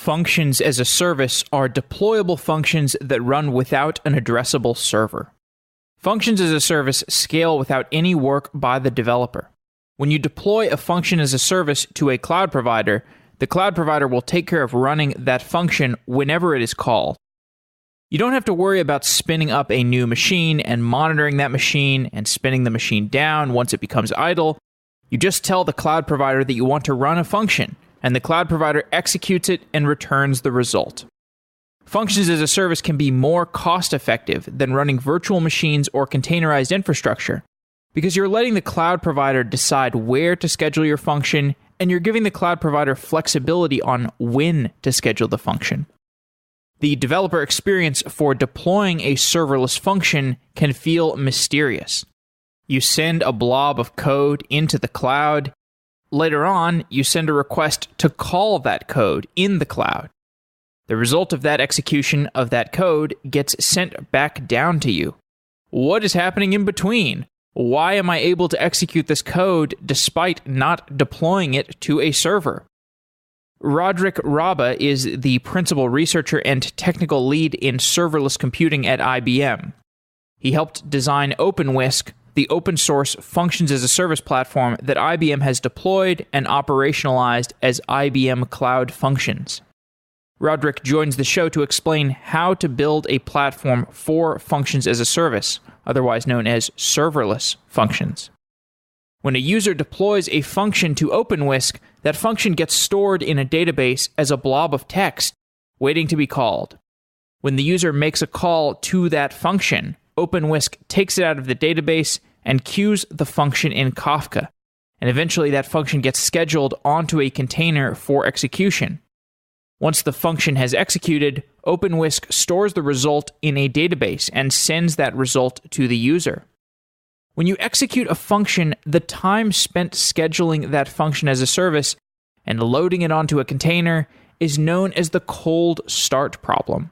functions as a service are deployable functions that run without an addressable server. Functions as a service scale without any work by the developer. When you deploy a function as a service to a cloud provider, the cloud provider will take care of running that function whenever it is called. You don't have to worry about spinning up a new machine and monitoring that machine and spinning the machine down once it becomes idle. You just tell the cloud provider that you want to run a function, and the cloud provider executes it and returns the result. Functions as a service can be more cost-effective than running virtual machines or containerized infrastructure because you're letting the cloud provider decide where to schedule your function, and you're giving the cloud provider flexibility on when to schedule the function. The developer experience for deploying a serverless function can feel mysterious. You send a blob of code into the cloud. Later on, you send a request to call that code in the cloud. The result of that execution of that code gets sent back down to you. What is happening in between? Why am I able to execute this code despite not deploying it to a server? Rodric Rabbah is the principal researcher and technical lead in serverless computing at IBM. He helped design OpenWhisk, the open source functions as a service platform that IBM has deployed and operationalized as IBM Cloud Functions. Rodric joins the show to explain how to build a platform for functions as a service, otherwise known as serverless functions. When a user deploys a function to OpenWhisk, that function gets stored in a database as a blob of text, waiting to be called. When the user makes a call to that function, OpenWhisk takes it out of the database and queues the function in Kafka, and eventually that function gets scheduled onto a container for execution. Once the function has executed, OpenWhisk stores the result in a database and sends that result to the user. When you execute a function, the time spent scheduling that function as a service and loading it onto a container is known as the cold start problem.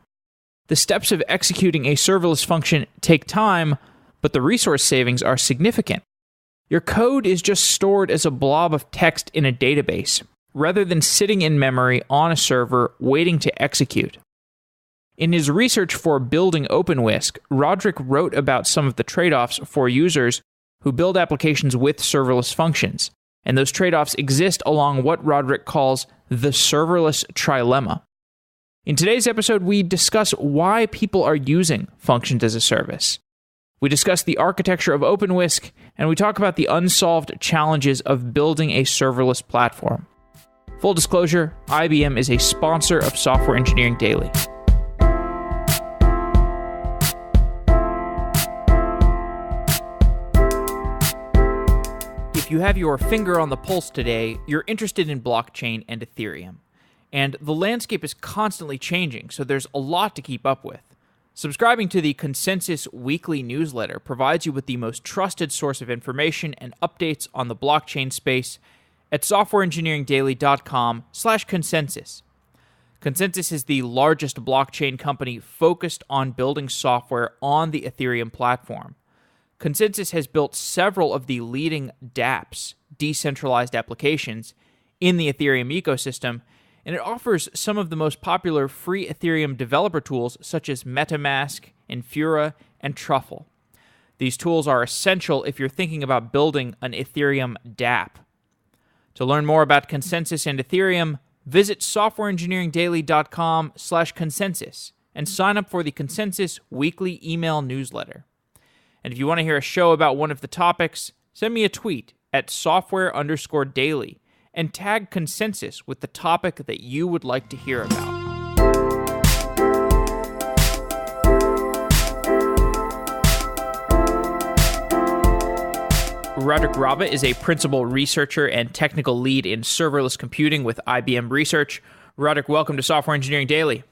The steps of executing a serverless function take time, but the resource savings are significant. Your code is just stored as a blob of text in a database, rather than sitting in memory on a server waiting to execute. In his research for building OpenWhisk, Rodric wrote about some of the trade-offs for users who build applications with serverless functions, and those trade-offs exist along what Rodric calls the serverless trilemma. In today's episode, we discuss why people are using functions as a service. We discuss the architecture of OpenWhisk, and we talk about the unsolved challenges of building a serverless platform. Full disclosure, IBM is a sponsor of Software Engineering Daily. If you have your finger on the pulse today, you're interested in blockchain and Ethereum. And the landscape is constantly changing, so there's a lot to keep up with. Subscribing to the Consensus weekly newsletter provides you with the most trusted source of information and updates on the blockchain space at softwareengineeringdaily.com/consensus. Consensus is the largest blockchain company focused on building software on the Ethereum platform. Consensus has built several of the leading dApps, decentralized applications, in the Ethereum ecosystem, and it offers some of the most popular free Ethereum developer tools such as MetaMask, Infura, and Truffle. These tools are essential if you're thinking about building an Ethereum dApp. To learn more about Consensus and Ethereum, visit softwareengineeringdaily.com/consensus and sign up for the Consensus weekly email newsletter. And if you want to hear a show about one of the topics, send me a tweet at software_daily and tag Consensus with the topic that you would like to hear about. Rodric Rabbah is a principal researcher and technical lead in serverless computing with IBM Research. Rodric, welcome to Software Engineering Daily.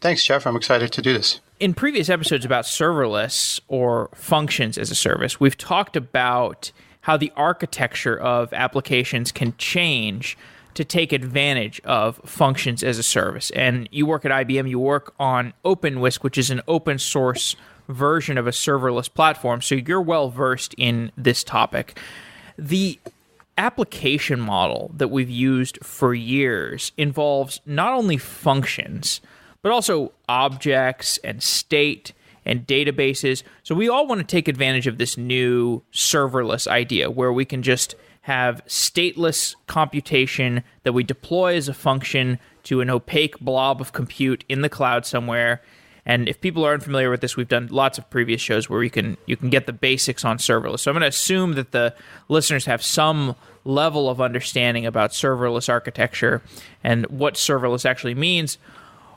Thanks, Jeff. I'm excited to do this. In previous episodes about serverless or functions as a service, we've talked about how the architecture of applications can change to take advantage of functions as a service. And you work at IBM, you work on OpenWhisk, which is an open source version of a serverless platform, so you're well versed in this topic. The application model that we've used for years involves not only functions, but also objects and state and databases. So we all want to take advantage of this new serverless idea where we can just have stateless computation that we deploy as a function to an opaque blob of compute in the cloud somewhere. And if people are unfamiliar with this, we've done lots of previous shows where you can get the basics on serverless. So I'm going to assume that the listeners have some level of understanding about serverless architecture and what serverless actually means.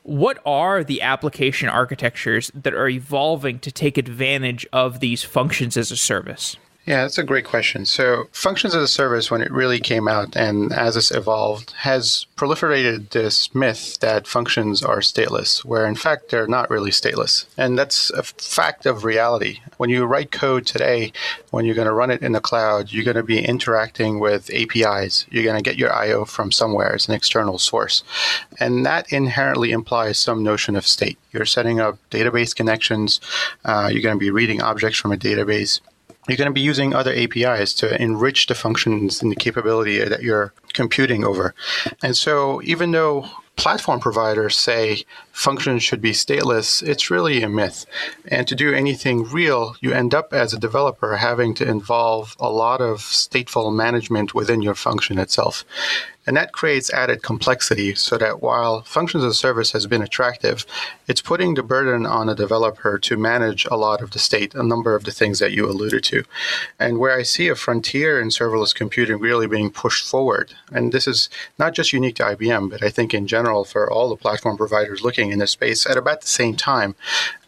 What are the application architectures that are evolving to take advantage of these functions as a service? Yeah, that's a great question. So functions as a service, when it really came out and as it's evolved, has proliferated this myth that functions are stateless, where in fact they're not really stateless. And that's a fact of reality. When you write code today, when you're going to run it in the cloud, you're going to be interacting with APIs. You're going to get your I/O from somewhere as an external source. And that inherently implies some notion of state. You're setting up database connections. You're going to be reading objects from a database. You're going to be using other APIs to enrich the functions and the capability that you're computing over. And so even though platform providers say functions should be stateless, it's really a myth. And to do anything real, you end up as a developer having to involve a lot of stateful management within your function itself. And that creates added complexity so that while functions as a service has been attractive, it's putting the burden on a developer to manage a lot of the state, a number of the things that you alluded to. And where I see a frontier in serverless computing really being pushed forward, and this is not just unique to IBM, but I think in general for all the platform providers looking in this space at about the same time,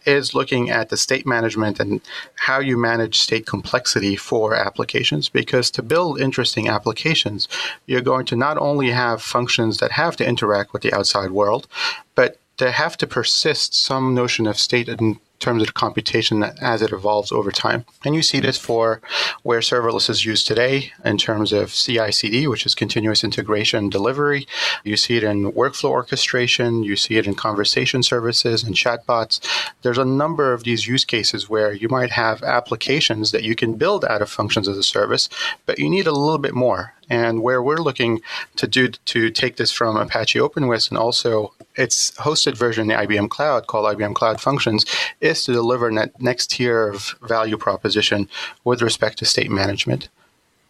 is looking at the state management and how you manage state complexity for applications. Because to build interesting applications, you're going to not only have functions that have to interact with the outside world, but they have to persist some notion of state in terms of the computation as it evolves over time. And you see this for where serverless is used today in terms of CI/CD, which is continuous integration delivery. You see it in workflow orchestration. You see it in conversation services and chatbots. There's a number of these use cases where you might have applications that you can build out of functions as a service, but you need a little bit more. And where we're looking to take this from Apache OpenWhisk and also its hosted version, the IBM Cloud, called IBM Cloud Functions, is to deliver that next tier of value proposition with respect to state management.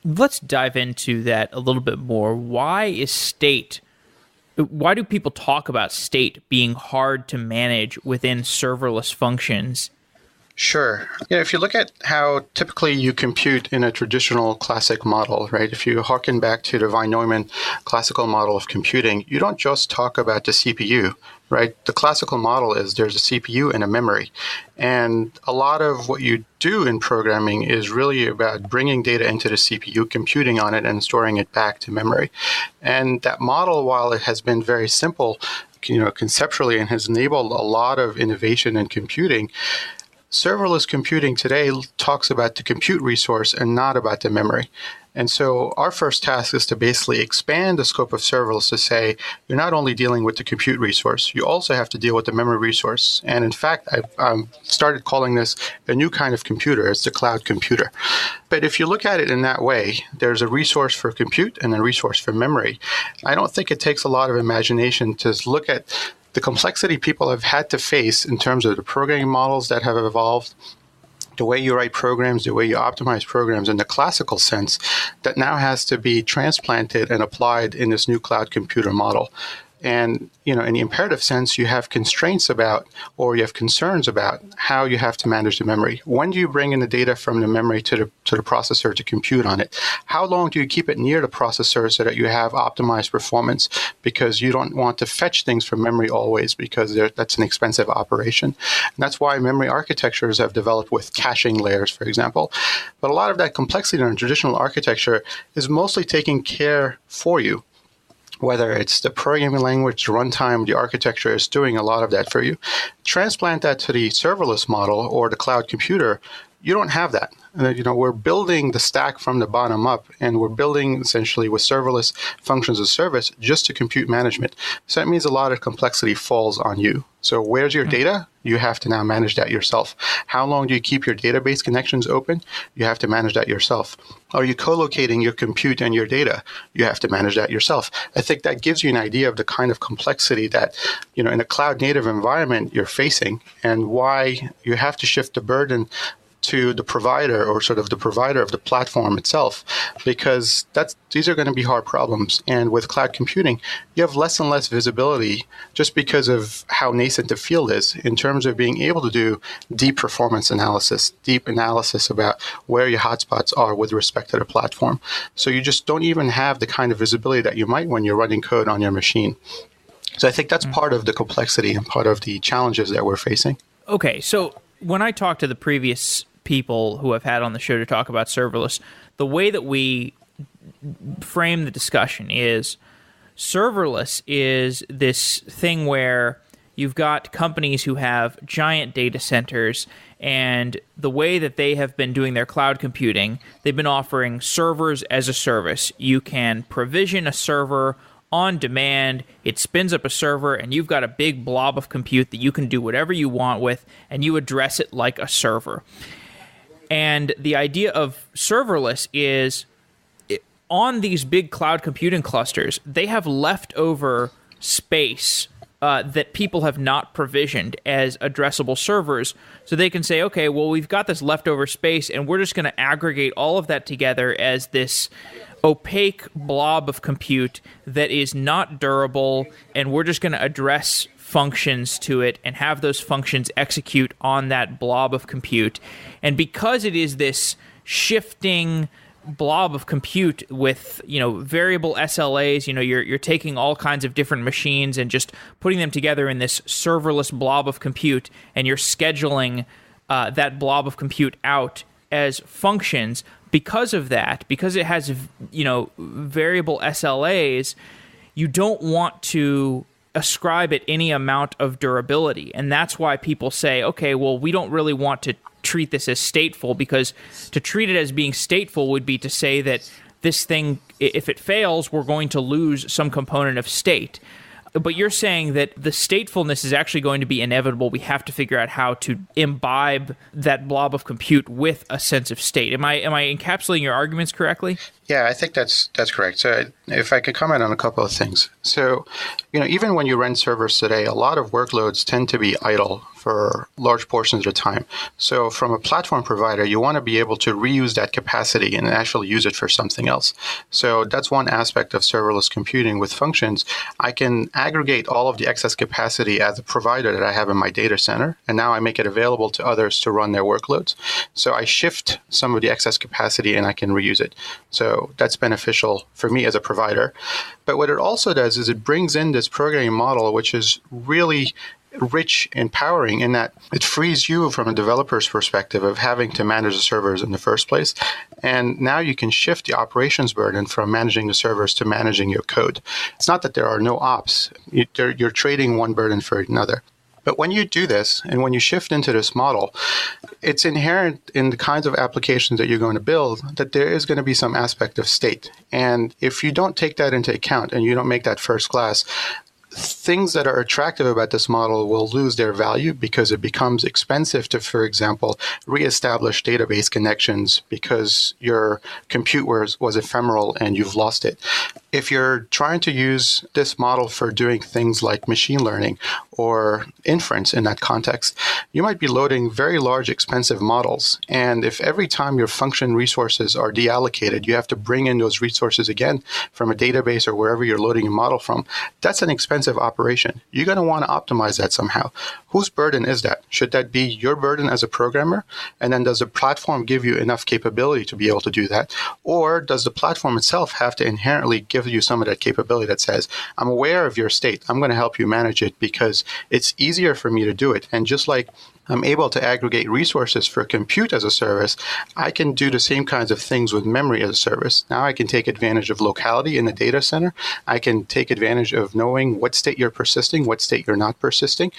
Let's dive into that a little bit more. Why do people talk about state being hard to manage within serverless functions? Sure. If you look at how typically you compute in a traditional classic model, right? If you harken back to the von Neumann classical model of computing, you don't just talk about the CPU, right? The classical model is there's a CPU and a memory. And a lot of what you do in programming is really about bringing data into the CPU, computing on it, and storing it back to memory. And that model, while it has been very simple, conceptually, and has enabled a lot of innovation in computing, serverless computing today talks about the compute resource and not about the memory. And so our first task is to basically expand the scope of serverless to say, you're not only dealing with the compute resource, you also have to deal with the memory resource. And in fact, I've started calling this a new kind of computer. It's the cloud computer. But if you look at it in that way, there's a resource for compute and a resource for memory. I don't think it takes a lot of imagination to look at the complexity people have had to face in terms of the programming models that have evolved, the way you write programs, the way you optimize programs in the classical sense, that now has to be transplanted and applied in this new cloud computer model. And, in the imperative sense, you have constraints about, or you have concerns about how you have to manage the memory. When do you bring in the data from the memory to the processor to compute on it? How long do you keep it near the processor so that you have optimized performance? Because you don't want to fetch things from memory always, because that's an expensive operation. And that's why memory architectures have developed with caching layers, for example. But a lot of that complexity in a traditional architecture is mostly taken care for you. Whether it's the programming language, the runtime, the architecture is doing a lot of that for you. Transplant that to the serverless model or the cloud computer, You don't have that. We're building the stack from the bottom up, and we're building essentially with serverless functions as service just to compute management. So that means a lot of complexity falls on you. So where's your data? You have to now manage that yourself. How long do you keep your database connections open? You have to manage that yourself. Are you co-locating your compute and your data? You have to manage that yourself. I think that gives you an idea of the kind of complexity that, in a cloud native environment you're facing, and why you have to shift the burden to the provider, or sort of the provider of the platform itself, because these are going to be hard problems. And with cloud computing, you have less and less visibility just because of how nascent the field is in terms of being able to do deep performance analysis, deep analysis about where your hotspots are with respect to the platform. So you just don't even have the kind of visibility that you might when you're running code on your machine. So I think that's part of the complexity and part of the challenges that we're facing. Okay, so when I talk to the previous people who I've had on the show to talk about serverless, the way that we frame the discussion is serverless is this thing where you've got companies who have giant data centers, and the way that they have been doing their cloud computing, they've been offering servers as a service. You can provision a server on demand, it spins up a server, and you've got a big blob of compute that you can do whatever you want with, and you address it like a server. And the idea of serverless is on these big cloud computing clusters, they have leftover space that people have not provisioned as addressable servers. So they can say, okay, well, we've got this leftover space, and we're just going to aggregate all of that together as this opaque blob of compute that is not durable, and we're just going to address functions to it and have those functions execute on that blob of compute. And because it is this shifting blob of compute with, variable SLAs, you're taking all kinds of different machines and just putting them together in this serverless blob of compute, and you're scheduling that blob of compute out as functions. Because of that, because it has, variable SLAs, you don't want to ascribe it any amount of durability. And that's why people say, okay, well, we don't really want to treat this as stateful, because to treat it as being stateful would be to say that this thing, if it fails, we're going to lose some component of state. But you're saying that the statefulness is actually going to be inevitable. We have to figure out how to imbibe that blob of compute with a sense of state. Am I encapsulating your arguments correctly? Yeah, I think that's correct. So if I could comment on a couple of things. So, even when you run servers today, a lot of workloads tend to be idle for large portions of the time. So from a platform provider, you want to be able to reuse that capacity and actually use it for something else. So that's one aspect of serverless computing with functions. I can aggregate all of the excess capacity as a provider that I have in my data center, and now I make it available to others to run their workloads. So I shift some of the excess capacity and I can reuse it. So that's beneficial for me as a provider. But what it also does is it brings in this programming model, which is really rich, empowering in that it frees you from a developer's perspective of having to manage the servers in the first place. And now you can shift the operations burden from managing the servers to managing your code. It's not that there are no ops. You're trading one burden for another. But when you do this, and when you shift into this model, it's inherent in the kinds of applications that you're going to build that there is going to be some aspect of state. And if you don't take that into account and you don't make that first class, things that are attractive about this model will lose their value because it becomes expensive to, for example, reestablish database connections because your compute was ephemeral and you've lost it. If you're trying to use this model for doing things like machine learning or inference in that context, you might be loading very large, expensive models. And if every time your function resources are deallocated, you have to bring in those resources again from a database or wherever you're loading your model from, that's an expensive operation. You're going to want to optimize that somehow. Whose burden is that? Should that be your burden as a programmer? And then does the platform give you enough capability to be able to do that? Or does the platform itself have to inherently give you some of that capability that says, I'm aware of your state, I'm going to help you manage it because it's easier for me to do it. And just like I'm able to aggregate resources for compute as a service, I can do the same kinds of things with memory as a service. Now I can take advantage of locality in the data center. I can take advantage of knowing what state you're persisting, what state you're not persisting.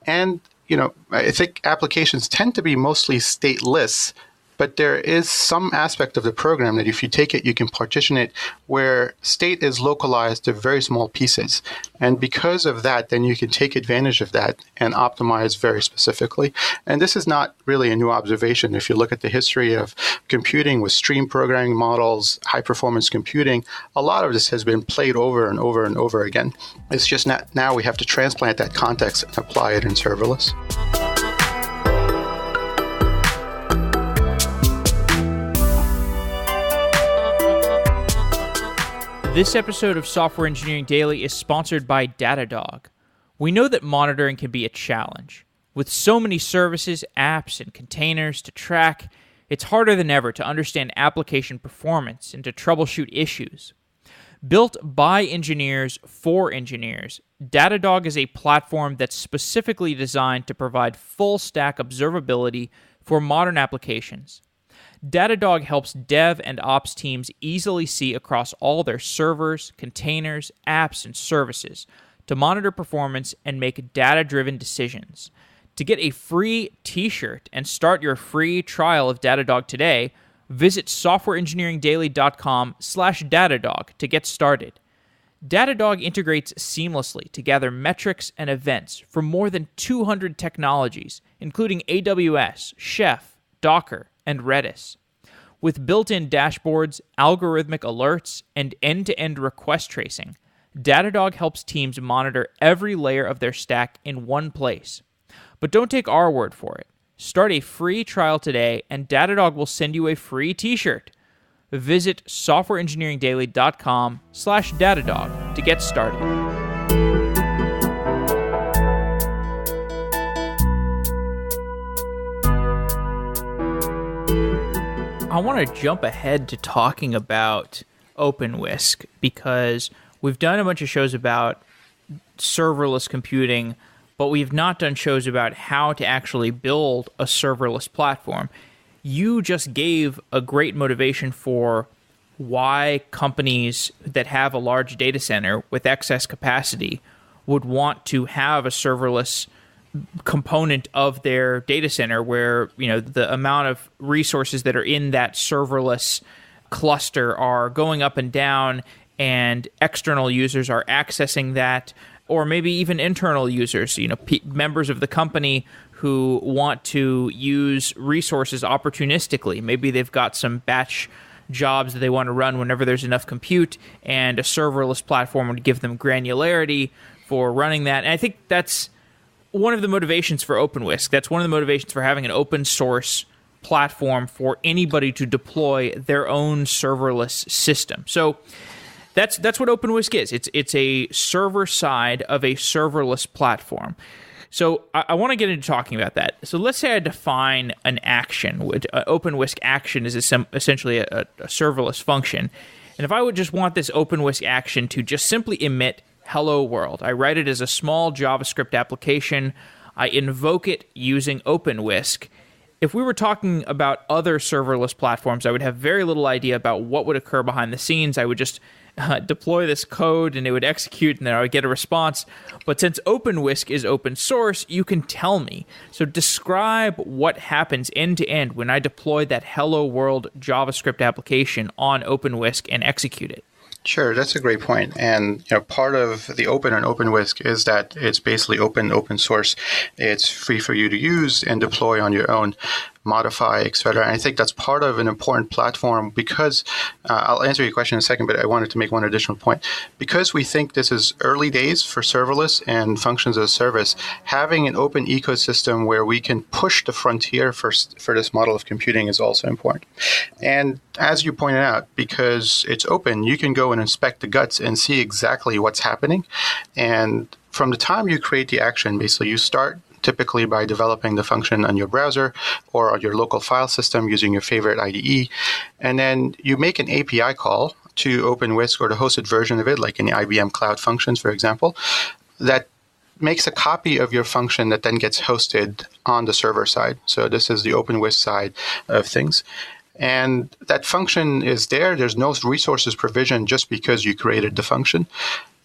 And I think applications tend to be mostly stateless, but there is some aspect of the program that if you take it, you can partition it where state is localized to very small pieces. And because of that, then you can take advantage of that and optimize very specifically. And this is not really a new observation. If you look at the history of computing with stream programming models, high performance computing, a lot of this has been played over and over and over again. It's just not, now we have to transplant that context and apply it in serverless. This episode of Software Engineering Daily is sponsored by Datadog. We know that monitoring can be a challenge. With so many services, apps, and containers to track, it's harder than ever to understand application performance and to troubleshoot issues. Built by engineers for engineers, Datadog is a platform that's specifically designed to provide full-stack observability for modern applications. Datadog helps dev and ops teams easily see across all their servers, containers, apps, and services to monitor performance and make data-driven decisions. To get a free t-shirt and start your free trial of Datadog today, visit softwareengineeringdaily.com/Datadog to get started. Datadog integrates seamlessly to gather metrics and events from more than 200 technologies, including AWS, Chef, Docker, and Redis. With built-in dashboards, algorithmic alerts, and end-to-end request tracing, Datadog helps teams monitor every layer of their stack in one place. But don't take our word for it. Start a free trial today, and Datadog will send you a free t-shirt. Visit softwareengineeringdaily.com/Datadog to get started. I want to jump ahead to talking about OpenWhisk because we've done a bunch of shows about serverless computing, but we've not done shows about how to actually build a serverless platform. You just gave a great motivation for why companies that have a large data center with excess capacity would want to have a serverless component of their data center where, the amount of resources that are in that serverless cluster are going up and down and external users are accessing that, or maybe even internal users, members of the company who want to use resources opportunistically. Maybe they've got some batch jobs that they want to run whenever there's enough compute, and a serverless platform would give them granularity for running that. And I think that's one of the motivations for OpenWhisk. That's one of the motivations for having an open source platform for anybody to deploy their own serverless system. So that's what OpenWhisk is. It's a server side of a serverless platform. So I want to get into talking about that. So let's say I define an action. An OpenWhisk action is essentially a serverless function. And if I would just want this OpenWhisk action to just simply emit hello world. I write it as a small JavaScript application. I invoke it using OpenWhisk. If we were talking about other serverless platforms, I would have very little idea about what would occur behind the scenes. I would just deploy this code and it would execute and then I would get a response. But since OpenWhisk is open source, you can tell me. So describe what happens end to end when I deploy that hello world JavaScript application on OpenWhisk and execute it. Sure, that's a great point. And part of the open and OpenWhisk is that it's basically open source. It's free for you to use and deploy on your own, modify, etc. And I think that's part of an important platform because I'll answer your question in a second, but I wanted to make one additional point. Because we think this is early days for serverless and functions as a service, having an open ecosystem where we can push the frontier for this model of computing is also important. And as you pointed out, because it's open, you can go and inspect the guts and see exactly what's happening. And from the time you create the action, basically you start typically by developing the function on your browser or on your local file system using your favorite IDE. And then you make an API call to OpenWhisk or the hosted version of it, like in the IBM Cloud Functions, for example, that makes a copy of your function that then gets hosted on the server side. So this is the OpenWhisk side of things. And that function is there. There's no resources provisioned just because you created the function.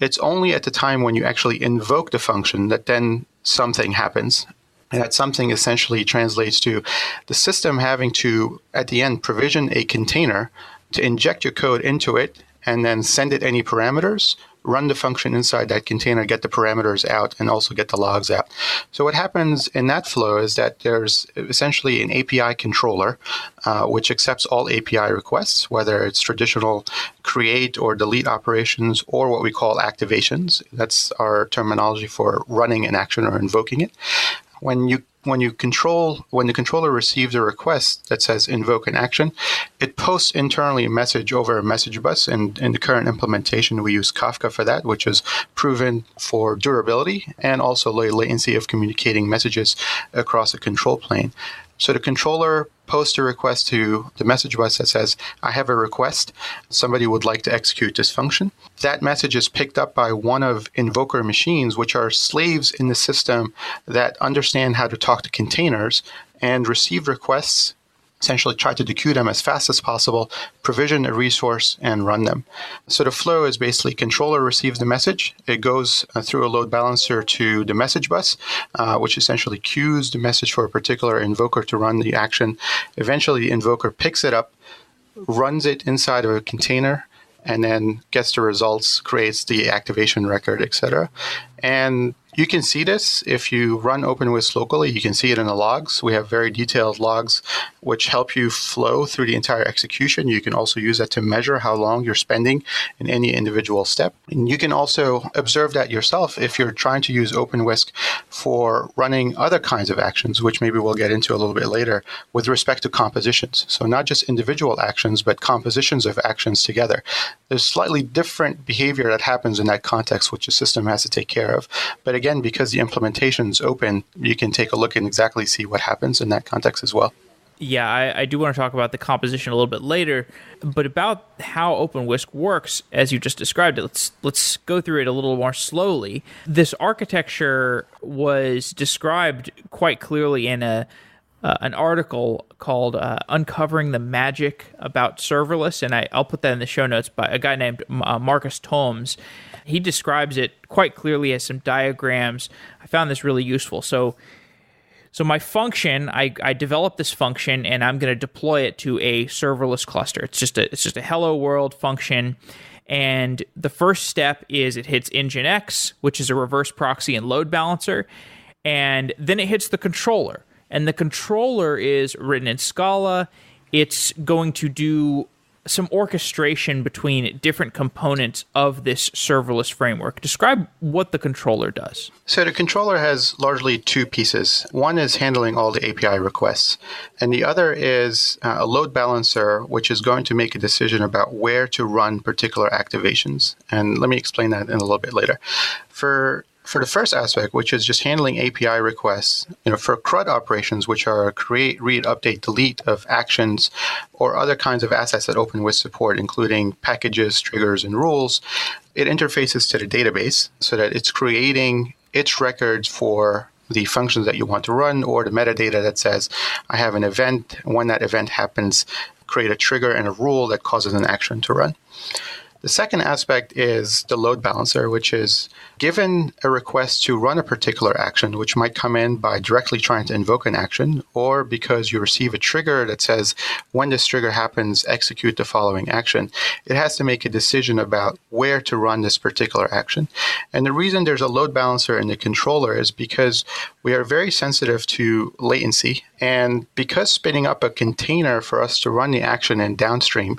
It's only at the time when you actually invoke the function that then something happens. And that something essentially translates to the system having to, at the end, provision a container to inject your code into it and then send it any parameters, run the function inside that container, get the parameters out, and also get the logs out. So what happens in that flow is that there's essentially an API controller, which accepts all API requests, whether it's traditional create or delete operations or what we call activations. That's our terminology for running an action or invoking it. When the controller receives a request that says invoke an action, it posts internally a message over a message bus. And in the current implementation, we use Kafka for that, which is proven for durability and also low latency of communicating messages across a control plane. So the controller posts a request to the message bus that says, I have a request. Somebody would like to execute this function. That message is picked up by one of invoker machines, which are slaves in the system that understand how to talk to containers and receive requests, essentially try to queue them as fast as possible, provision a resource, and run them. So the flow is basically controller receives the message. It goes through a load balancer to the message bus, which essentially queues the message for a particular invoker to run the action. Eventually, the invoker picks it up, runs it inside of a container, and then gets the results, creates the activation record, etc. And you can see this if you run OpenWhisk locally. You can see it in the logs. We have very detailed logs which help you flow through the entire execution. You can also use that to measure how long you're spending in any individual step. And you can also observe that yourself if you're trying to use OpenWhisk for running other kinds of actions, which maybe we'll get into a little bit later, with respect to compositions. So not just individual actions, but compositions of actions together. There's slightly different behavior that happens in that context, which the system has to take care of. But again, because the implementation is open, you can take a look and exactly see what happens in that context as well. Yeah, I do want to talk about the composition a little bit later, but about how OpenWhisk works, as you just described it, let's go through it a little more slowly. This architecture was described quite clearly in an article called Uncovering the Magic About Serverless, and I'll put that in the show notes, by a guy named Marcus Tomes. He describes it quite clearly as some diagrams. I found this really useful. So my function, I developed this function, and I'm going to deploy it to a serverless cluster. It's just a hello world function. And the first step is it hits Nginx, which is a reverse proxy and load balancer. And then it hits the controller. And the controller is written in Scala. It's going to do some orchestration between different components of this serverless framework. Describe what the controller does. So the controller has largely two pieces. One is handling all the API requests, and the other is a load balancer, which is going to make a decision about where to run particular activations. And let me explain that in a little bit later. For the first aspect, which is just handling API requests, for CRUD operations, which are create, read, update, delete of actions or other kinds of assets that OpenWhisk support, including packages, triggers, and rules, it interfaces to the database so that it's creating its records for the functions that you want to run, or the metadata that says, I have an event. When that event happens, create a trigger and a rule that causes an action to run. The second aspect is the load balancer, which is given a request to run a particular action, which might come in by directly trying to invoke an action, or because you receive a trigger that says, when this trigger happens, execute the following action. It has to make a decision about where to run this particular action. And the reason there's a load balancer in the controller is because we are very sensitive to latency. And because spinning up a container for us to run the action in downstream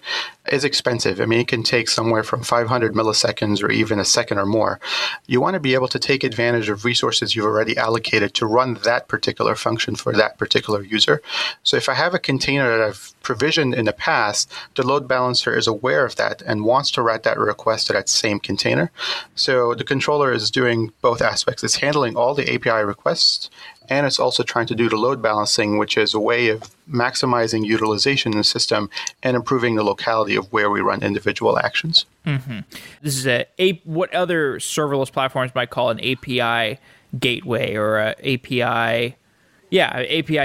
is expensive. I mean, it can take somewhere from 500 milliseconds or even a second or more. You want to be able to take advantage of resources you've already allocated to run that particular function for that particular user. So if I have a container that I've provisioned in the past, the load balancer is aware of that and wants to route that request to that same container. So the controller is doing both aspects. It's handling all the API requests, and it's also trying to do the load balancing, which is a way of maximizing utilization in the system and improving the locality of where we run individual actions. Mm-hmm. This is what other serverless platforms might call an API gateway or an API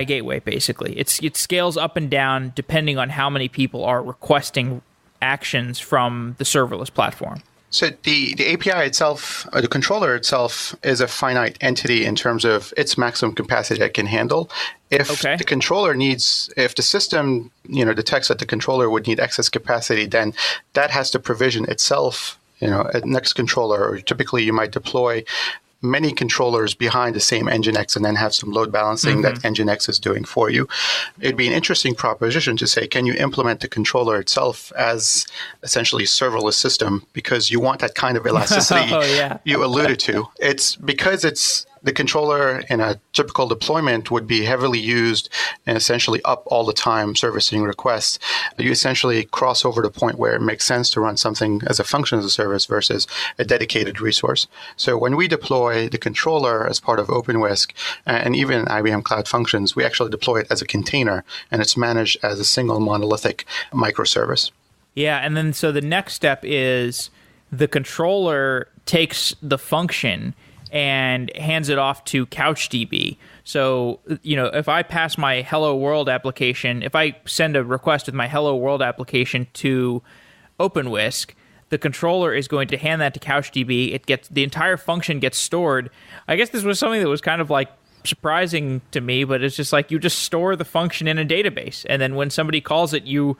gateway, basically. It scales up and down depending on how many people are requesting actions from the serverless platform. So the API itself, or the controller itself, is a finite entity in terms of its maximum capacity it can handle. If the controller if the system, detects that the controller would need excess capacity, then that has to provision itself, a next controller, or typically you might deploy many controllers behind the same Nginx and then have some load balancing that Nginx is doing for you. It'd be an interesting proposition to say, can you implement the controller itself as essentially a serverless system, because you want that kind of elasticity you alluded to. It's because the controller in a typical deployment would be heavily used and essentially up all the time servicing requests. You essentially cross over the point where it makes sense to run something as a function as a service versus a dedicated resource. So when we deploy the controller as part of OpenWhisk and even IBM Cloud Functions, we actually deploy it as a container, and it's managed as a single monolithic microservice. Yeah, and then so the next step is the controller takes the function and hands it off to CouchDB. So, if I pass my Hello World application, if I send a request with my Hello World application to OpenWhisk, the controller is going to hand that to CouchDB. The entire function gets stored. I guess this was something that was kind of like surprising to me, but it's just like you just store the function in a database, and then when somebody calls it, you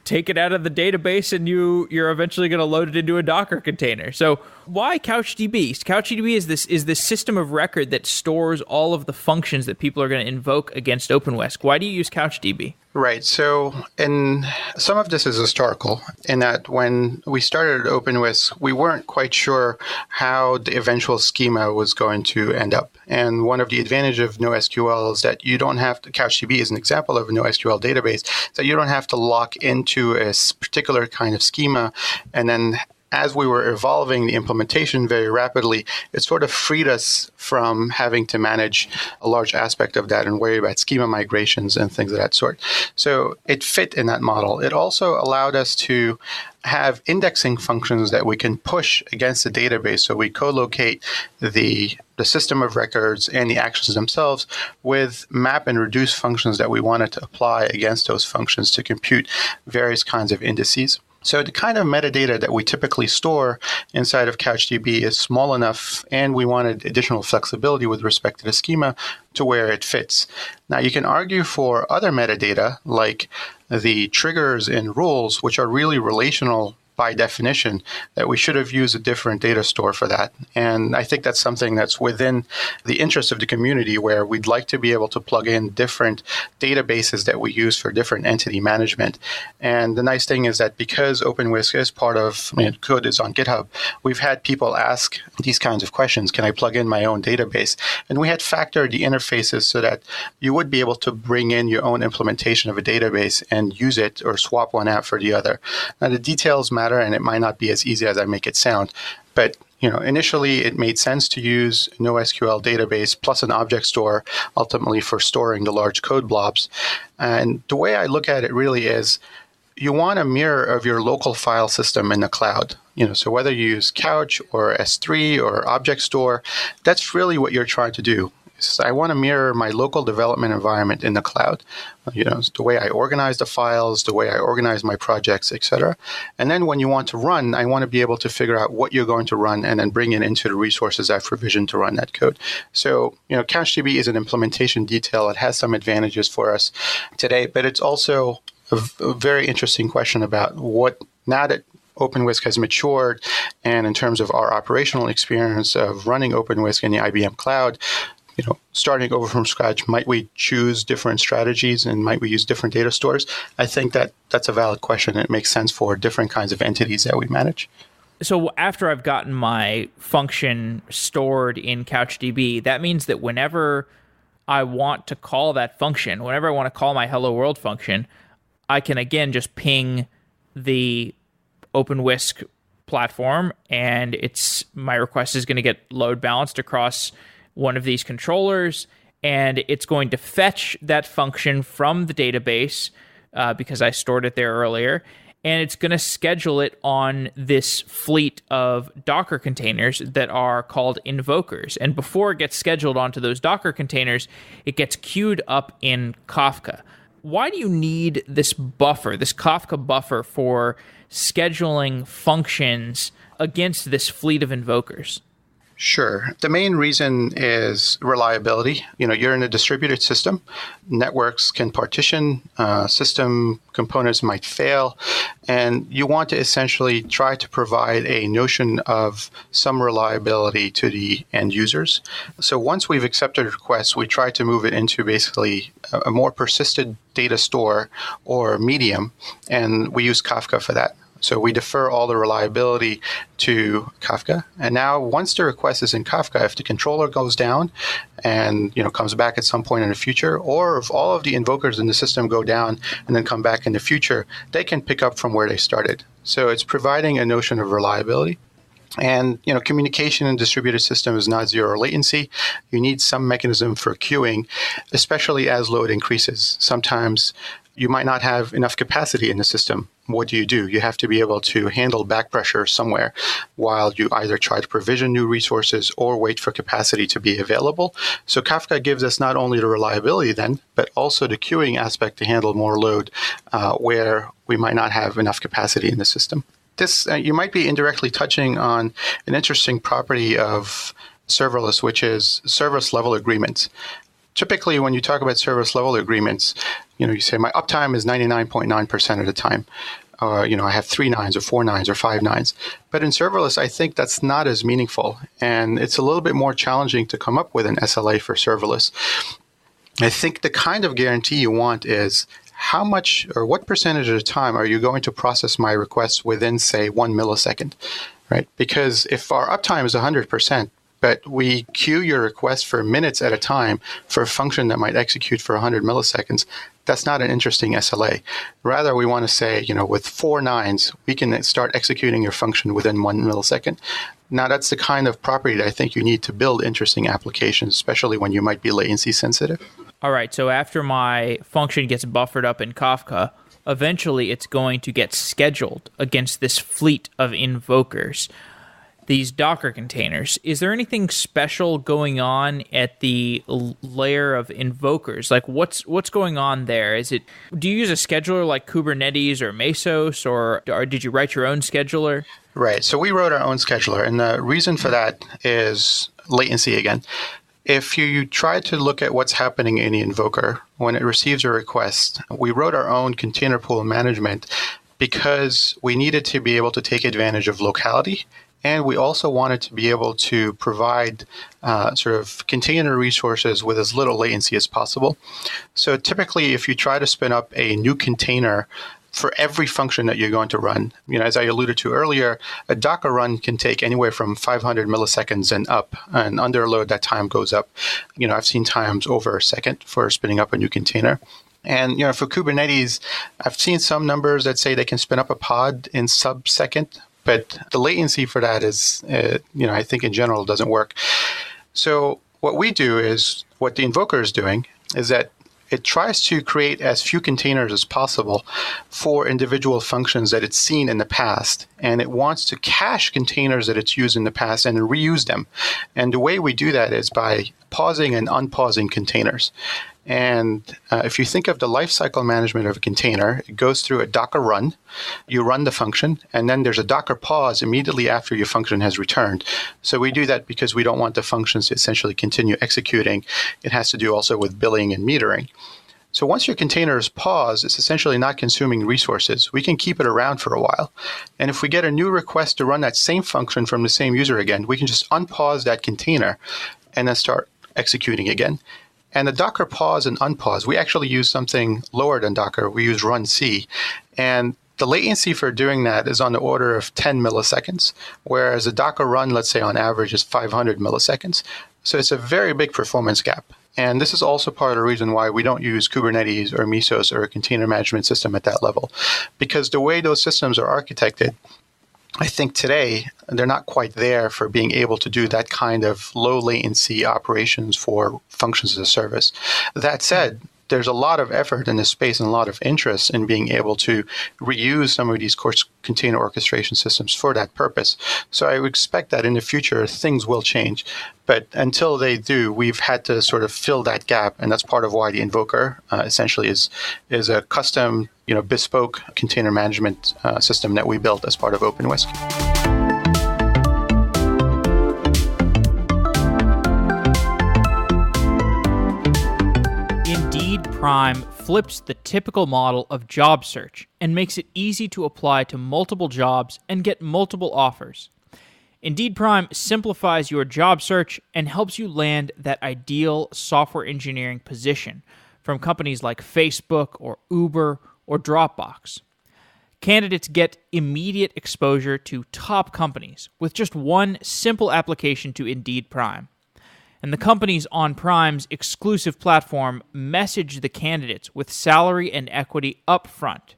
take it out of the database and you're eventually going to load it into a Docker container. So why CouchDB? CouchDB is this system of record that stores all of the functions that people are going to invoke against OpenWhisk. Why do you use CouchDB? Right. So, and some of this is historical in that when we started OpenWhisk, we weren't quite sure how the eventual schema was going to end up. And one of the advantages of NoSQL is that you don't have to, CouchDB is an example of a NoSQL database, so you don't have to lock into a particular kind of schema. And then as we were evolving the implementation very rapidly, it sort of freed us from having to manage a large aspect of that and worry about schema migrations and things of that sort. So it fit in that model. It also allowed us to have indexing functions that we can push against the database. So we co-locate the system of records and the actions themselves with map and reduce functions that we wanted to apply against those functions to compute various kinds of indices. So the kind of metadata that we typically store inside of CouchDB is small enough, and we wanted additional flexibility with respect to the schema to where it fits. Now, you can argue for other metadata, like the triggers and rules, which are really relational by definition, that we should have used a different data store for that. And I think that's something that's within the interest of the community, where we'd like to be able to plug in different databases that we use for different entity management. And the nice thing is that because OpenWhisk is part of, code is on GitHub, we've had people ask these kinds of questions. Can I plug in my own database? And we had factored the interfaces so that you would be able to bring in your own implementation of a database and use it or swap one out for the other. Now, the details matter, and it might not be as easy as I make it sound. But initially it made sense to use NoSQL database plus an object store ultimately for storing the large code blobs. And the way I look at it really is you want a mirror of your local file system in the cloud. So whether you use Couch or S3 or object store, that's really what you're trying to do. I want to mirror my local development environment in the cloud, the way I organize the files, the way I organize my projects, etc. And then when you want to run, I want to be able to figure out what you're going to run and then bring it into the resources I've provisioned to run that code. So, CouchDB is an implementation detail. It has some advantages for us today, but it's also a very interesting question about now that OpenWhisk has matured, and in terms of our operational experience of running OpenWhisk in the IBM cloud, starting over from scratch, might we choose different strategies and might we use different data stores? I think that's a valid question. It makes sense for different kinds of entities that we manage. So after I've gotten my function stored in CouchDB, that means that whenever I want to call that function, whenever I want to call my Hello World function, I can again just ping the OpenWhisk platform, and my request is going to get load balanced across one of these controllers, and it's going to fetch that function from the database because I stored it there earlier, and it's going to schedule it on this fleet of Docker containers that are called invokers. And before it gets scheduled onto those Docker containers, it gets queued up in Kafka. Why do you need this buffer, this Kafka buffer, for scheduling functions, against this fleet of invokers? Sure. The main reason is reliability. You're in a distributed system. Networks can partition, system components might fail, and you want to essentially try to provide a notion of some reliability to the end users. So once we've accepted a request, we try to move it into basically a more persistent data store or medium, and we use Kafka for that. So we defer all the reliability to Kafka. And now once the request is in Kafka, if the controller goes down and comes back at some point in the future, or if all of the invokers in the system go down and then come back in the future, they can pick up from where they started. So it's providing a notion of reliability. And communication in distributed system is not zero latency. You need some mechanism for queuing, especially as load increases. Sometimes you might not have enough capacity in the system. What do? You have to be able to handle back pressure somewhere while you either try to provision new resources or wait for capacity to be available. So Kafka gives us not only the reliability then, but also the queuing aspect to handle more load where we might not have enough capacity in the system. This you might be indirectly touching on an interesting property of serverless, which is service level agreements. Typically, when you talk about service level agreements, you say my uptime is 99.9% of the time. I have 3 nines or 4 nines or 5 nines. But in serverless, I think that's not as meaningful. And it's a little bit more challenging to come up with an SLA for serverless. I think the kind of guarantee you want is how much or what percentage of the time are you going to process my requests within, say, 1 millisecond, right? Because if our uptime is 100%, but we queue your request for minutes at a time for a function that might execute for 100 milliseconds, that's not an interesting SLA. Rather, we want to say, with 4 nines, we can start executing your function within 1 millisecond. Now, that's the kind of property that I think you need to build interesting applications, especially when you might be latency sensitive. All right, so after my function gets buffered up in Kafka, eventually it's going to get scheduled against this fleet of invokers, these Docker containers. Is there anything special going on at the layer of invokers? Like what's going on there? Do you use a scheduler like Kubernetes or Mesos, or did you write your own scheduler? Right. So we wrote our own scheduler, and the reason for that is latency again. If you try to look at what's happening in the invoker when it receives a request, we wrote our own container pool management because we needed to be able to take advantage of locality. And we also wanted to be able to provide sort of container resources with as little latency as possible. So typically, if you try to spin up a new container for every function that you're going to run, as I alluded to earlier, a Docker run can take anywhere from 500 milliseconds and up. And under load, that time goes up. I've seen times over a second for spinning up a new container. And for Kubernetes, I've seen some numbers that say they can spin up a pod in sub-second. But the latency for that is, I think in general doesn't work. So what we do is, what the invoker is doing is that it tries to create as few containers as possible for individual functions that it's seen in the past. And it wants to cache containers that it's used in the past and reuse them. And the way we do that is by pausing and unpausing containers. And if you think of the lifecycle management of a container, it goes through a Docker run. You run the function, and then there's a Docker pause immediately after your function has returned. So we do that because we don't want the functions to essentially continue executing. It has to do also with billing and metering. So once your container is paused, it's essentially not consuming resources. We can keep it around for a while. And if we get a new request to run that same function from the same user again, we can just unpause that container and then start executing again. And the Docker pause and unpause, we actually use something lower than Docker. We use runC. And the latency for doing that is on the order of 10 milliseconds, whereas a Docker run, let's say on average, is 500 milliseconds. So it's a very big performance gap. And this is also part of the reason why we don't use Kubernetes or Mesos or a container management system at that level. Because the way those systems are architected, I think today they're not quite there for being able to do that kind of low latency operations for functions as a service. That said, there's a lot of effort in this space and a lot of interest in being able to reuse some of these container orchestration systems for that purpose. So I would expect that in the future things will change. But until they do, we've had to sort of fill that gap, and that's part of why the Invoker essentially is a custom, bespoke container management system that we built as part of OpenWhisk. Prime flips the typical model of job search and makes it easy to apply to multiple jobs and get multiple offers. Indeed Prime simplifies your job search and helps you land that ideal software engineering position from companies like Facebook or Uber or Dropbox. Candidates get immediate exposure to top companies with just one simple application to Indeed Prime. And the companies on Prime's exclusive platform message the candidates with salary and equity up front.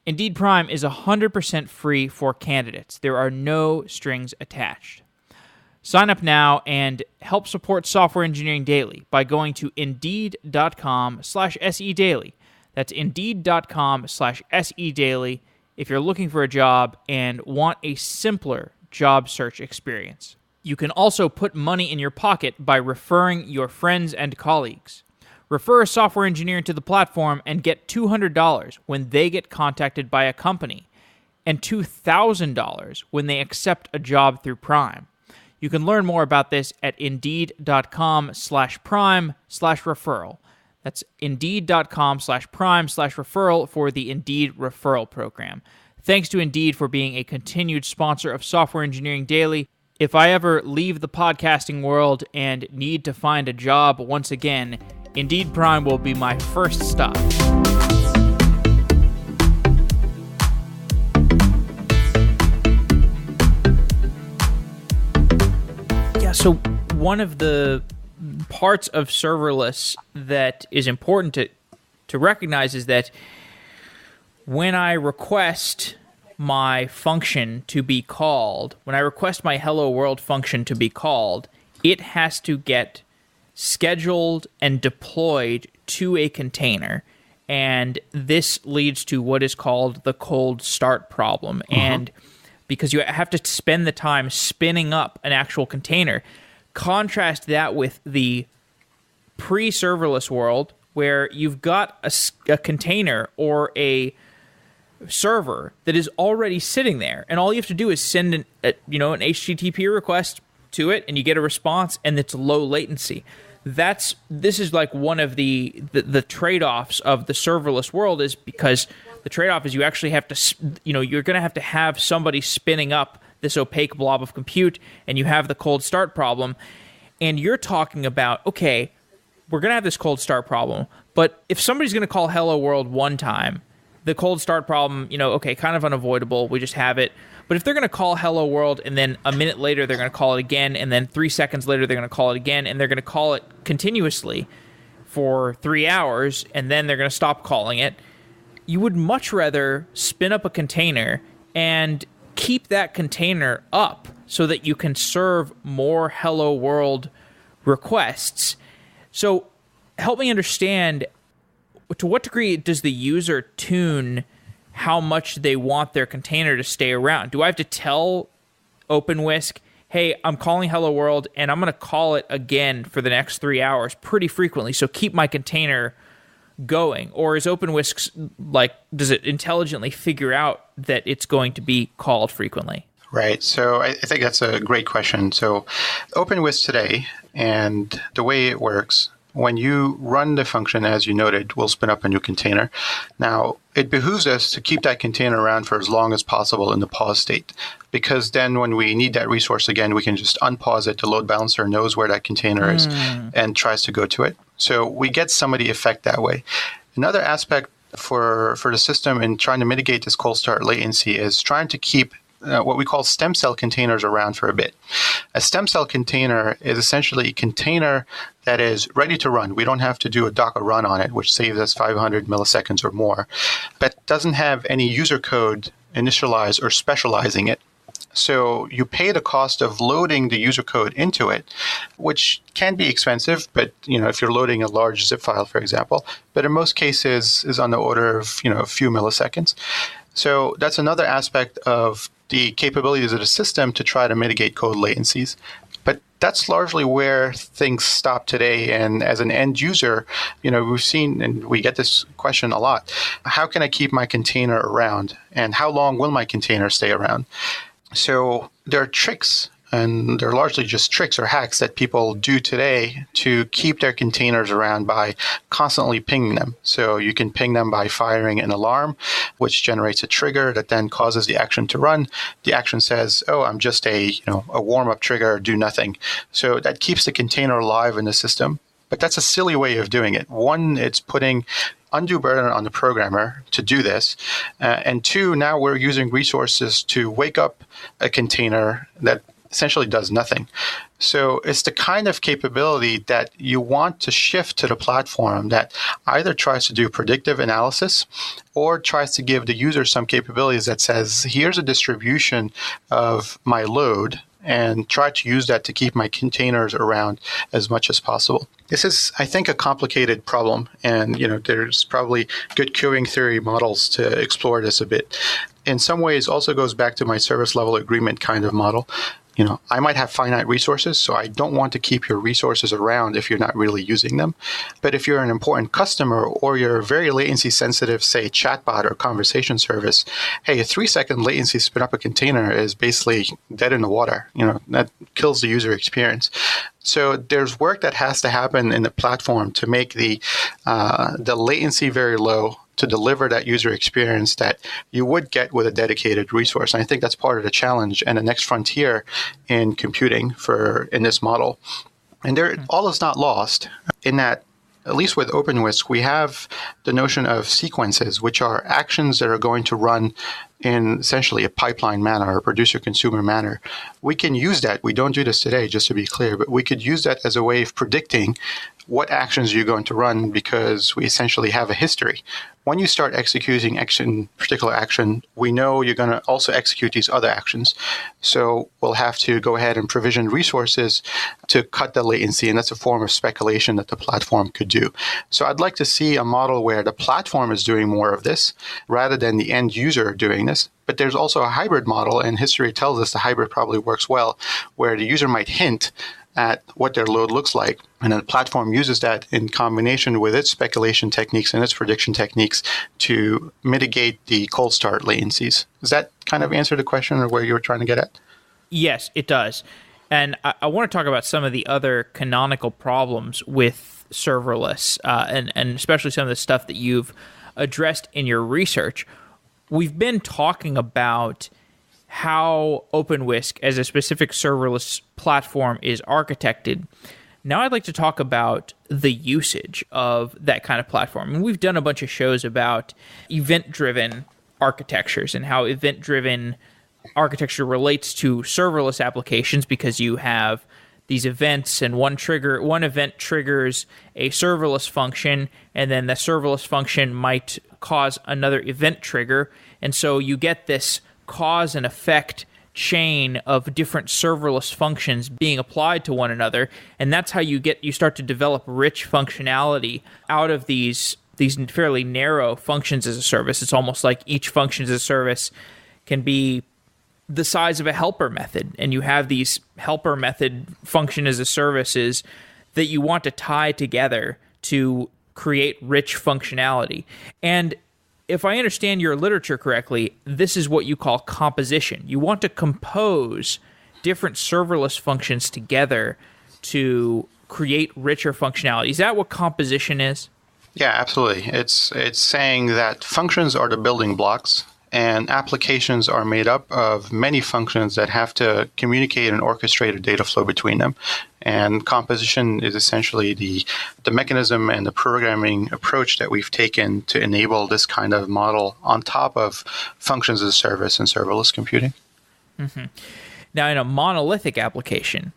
Indeed Prime is 100% free for candidates. There are no strings attached. Sign up now and help support Software Engineering Daily by going to Indeed.com/SEDaily. That's Indeed.com/SEDaily if you're looking for a job and want a simpler job search experience. You can also put money in your pocket by referring your friends and colleagues. Refer a software engineer to the platform and get $200 when they get contacted by a company, and $2,000 when they accept a job through Prime. You can learn more about this at Indeed.com/prime/referral. That's Indeed.com/prime/referral for the Indeed referral program. Thanks to Indeed for being a continued sponsor of Software Engineering Daily. If I ever leave the podcasting world and need to find a job once again, Indeed Prime will be my first stop. Yeah, so one of the parts of serverless that is important to recognize is that when I request my function to be called, when I request my hello world function to be called, it has to get scheduled and deployed to a container. And this leads to what is called the cold start problem. And because you have to spend the time spinning up an actual container, contrast that with the pre-serverless world where you've got a container or a server that is already sitting there, and all you have to do is send an HTTP request to it, and you get a response, and it's low latency. This is like one of the trade-offs of the serverless world, is because the trade-off is you actually have to, you're going to have somebody spinning up this opaque blob of compute, and you have the cold start problem, and you're talking about, okay, we're going to have this cold start problem, but if somebody's going to call hello world one time, the cold start problem, okay, kind of unavoidable, we just have it. But if they're going to call hello world and then a minute later they're going to call it again, and then 3 seconds later they're going to call it again, and they're going to call it continuously for 3 hours, and then they're going to stop calling it, you would much rather spin up a container and keep that container up so that you can serve more hello world requests. So help me understand, to what degree does the user tune how much they want their container to stay around? Do I have to tell OpenWhisk, hey, I'm calling hello world and I'm going to call it again for the next 3 hours pretty frequently, so keep my container going? Or is OpenWhisk, does it intelligently figure out that it's going to be called frequently? Right. So I think that's a great question. So OpenWhisk today, and the way it works, when you run the function, as you noted, we'll spin up a new container. Now, it behooves us to keep that container around for as long as possible in the pause state, because then when we need that resource again, we can just unpause it. The load balancer knows where that container is and tries to go to it. So we get some of the effect that way. Another aspect for the system in trying to mitigate this cold start latency is trying to keep what we call stem cell containers around for a bit. A stem cell container is essentially a container that is ready to run. We don't have to do a Docker run on it, which saves us 500 milliseconds or more, but doesn't have any user code initialized or specializing it. So you pay the cost of loading the user code into it, which can be expensive, but if you're loading a large zip file, for example, but in most cases is on the order of a few milliseconds. So that's another aspect of the capabilities of the system to try to mitigate code latencies. But that's largely where things stop today. And as an end user, we've seen, and we get this question a lot, how can I keep my container around? And how long will my container stay around? So there are tricks And they're largely just tricks or hacks that people do today to keep their containers around by constantly pinging them. So you can ping them by firing an alarm, which generates a trigger that then causes the action to run. The action says, oh, I'm just a warm-up trigger, do nothing. So that keeps the container alive in the system. But that's a silly way of doing it. One, it's putting undue burden on the programmer to do this. And two, now we're using resources to wake up a container that essentially does nothing. So it's the kind of capability that you want to shift to the platform that either tries to do predictive analysis or tries to give the user some capabilities that says, here's a distribution of my load, and try to use that to keep my containers around as much as possible. This is, I think, a complicated problem, and there's probably good queuing theory models to explore this a bit. In some ways, also goes back to my service level agreement kind of model. I might have finite resources, so I don't want to keep your resources around if you're not really using them. But if you're an important customer or you're very latency sensitive, say chatbot or conversation service, hey, a 3-second latency spin up a container is basically dead in the water. That kills the user experience. So there's work that has to happen in the platform to make the latency very low, to deliver that user experience that you would get with a dedicated resource. And I think that's part of the challenge and the next frontier in computing in this model. And all is not lost in that, at least with OpenWhisk, we have the notion of sequences, which are actions that are going to run in essentially a pipeline manner or producer-consumer manner. We can use that. We don't do this today, just to be clear, but we could use that as a way of predicting what actions you're going to run because we essentially have a history. When you start executing particular action, we know you're going to also execute these other actions. So we'll have to go ahead and provision resources to cut the latency, and that's a form of speculation that the platform could do. So I'd like to see a model where the platform is doing more of this rather than the end user doing this. But there's also a hybrid model, and history tells us the hybrid probably works well, where the user might hint at what their load looks like. And then the platform uses that in combination with its speculation techniques and its prediction techniques to mitigate the cold start latencies. Does that kind of answer the question or where you were trying to get at? Yes, it does. And I want to talk about some of the other canonical problems with serverless, and especially some of the stuff that you've addressed in your research. We've been talking about how OpenWhisk as a specific serverless platform is architected. Now I'd like to talk about the usage of that kind of platform. And we've done a bunch of shows about event-driven architectures and how event-driven architecture relates to serverless applications because you have these events and one event triggers a serverless function, and then the serverless function might cause another event trigger. And so you get this cause and effect chain of different serverless functions being applied to one another, and that's how you start to develop rich functionality out of these fairly narrow functions as a service. It's almost like each function as a service can be the size of a helper method, and you have these helper method function as a services that you want to tie together to create rich functionality. And if I understand your literature correctly, this is what you call composition. You want to compose different serverless functions together to create richer functionality. Is that what composition is? Yeah, absolutely. It's saying that functions are the building blocks, and applications are made up of many functions that have to communicate and orchestrate a data flow between them. And composition is essentially the mechanism and the programming approach that we've taken to enable this kind of model on top of functions as a service and serverless computing. Mm-hmm. Now, in a monolithic application,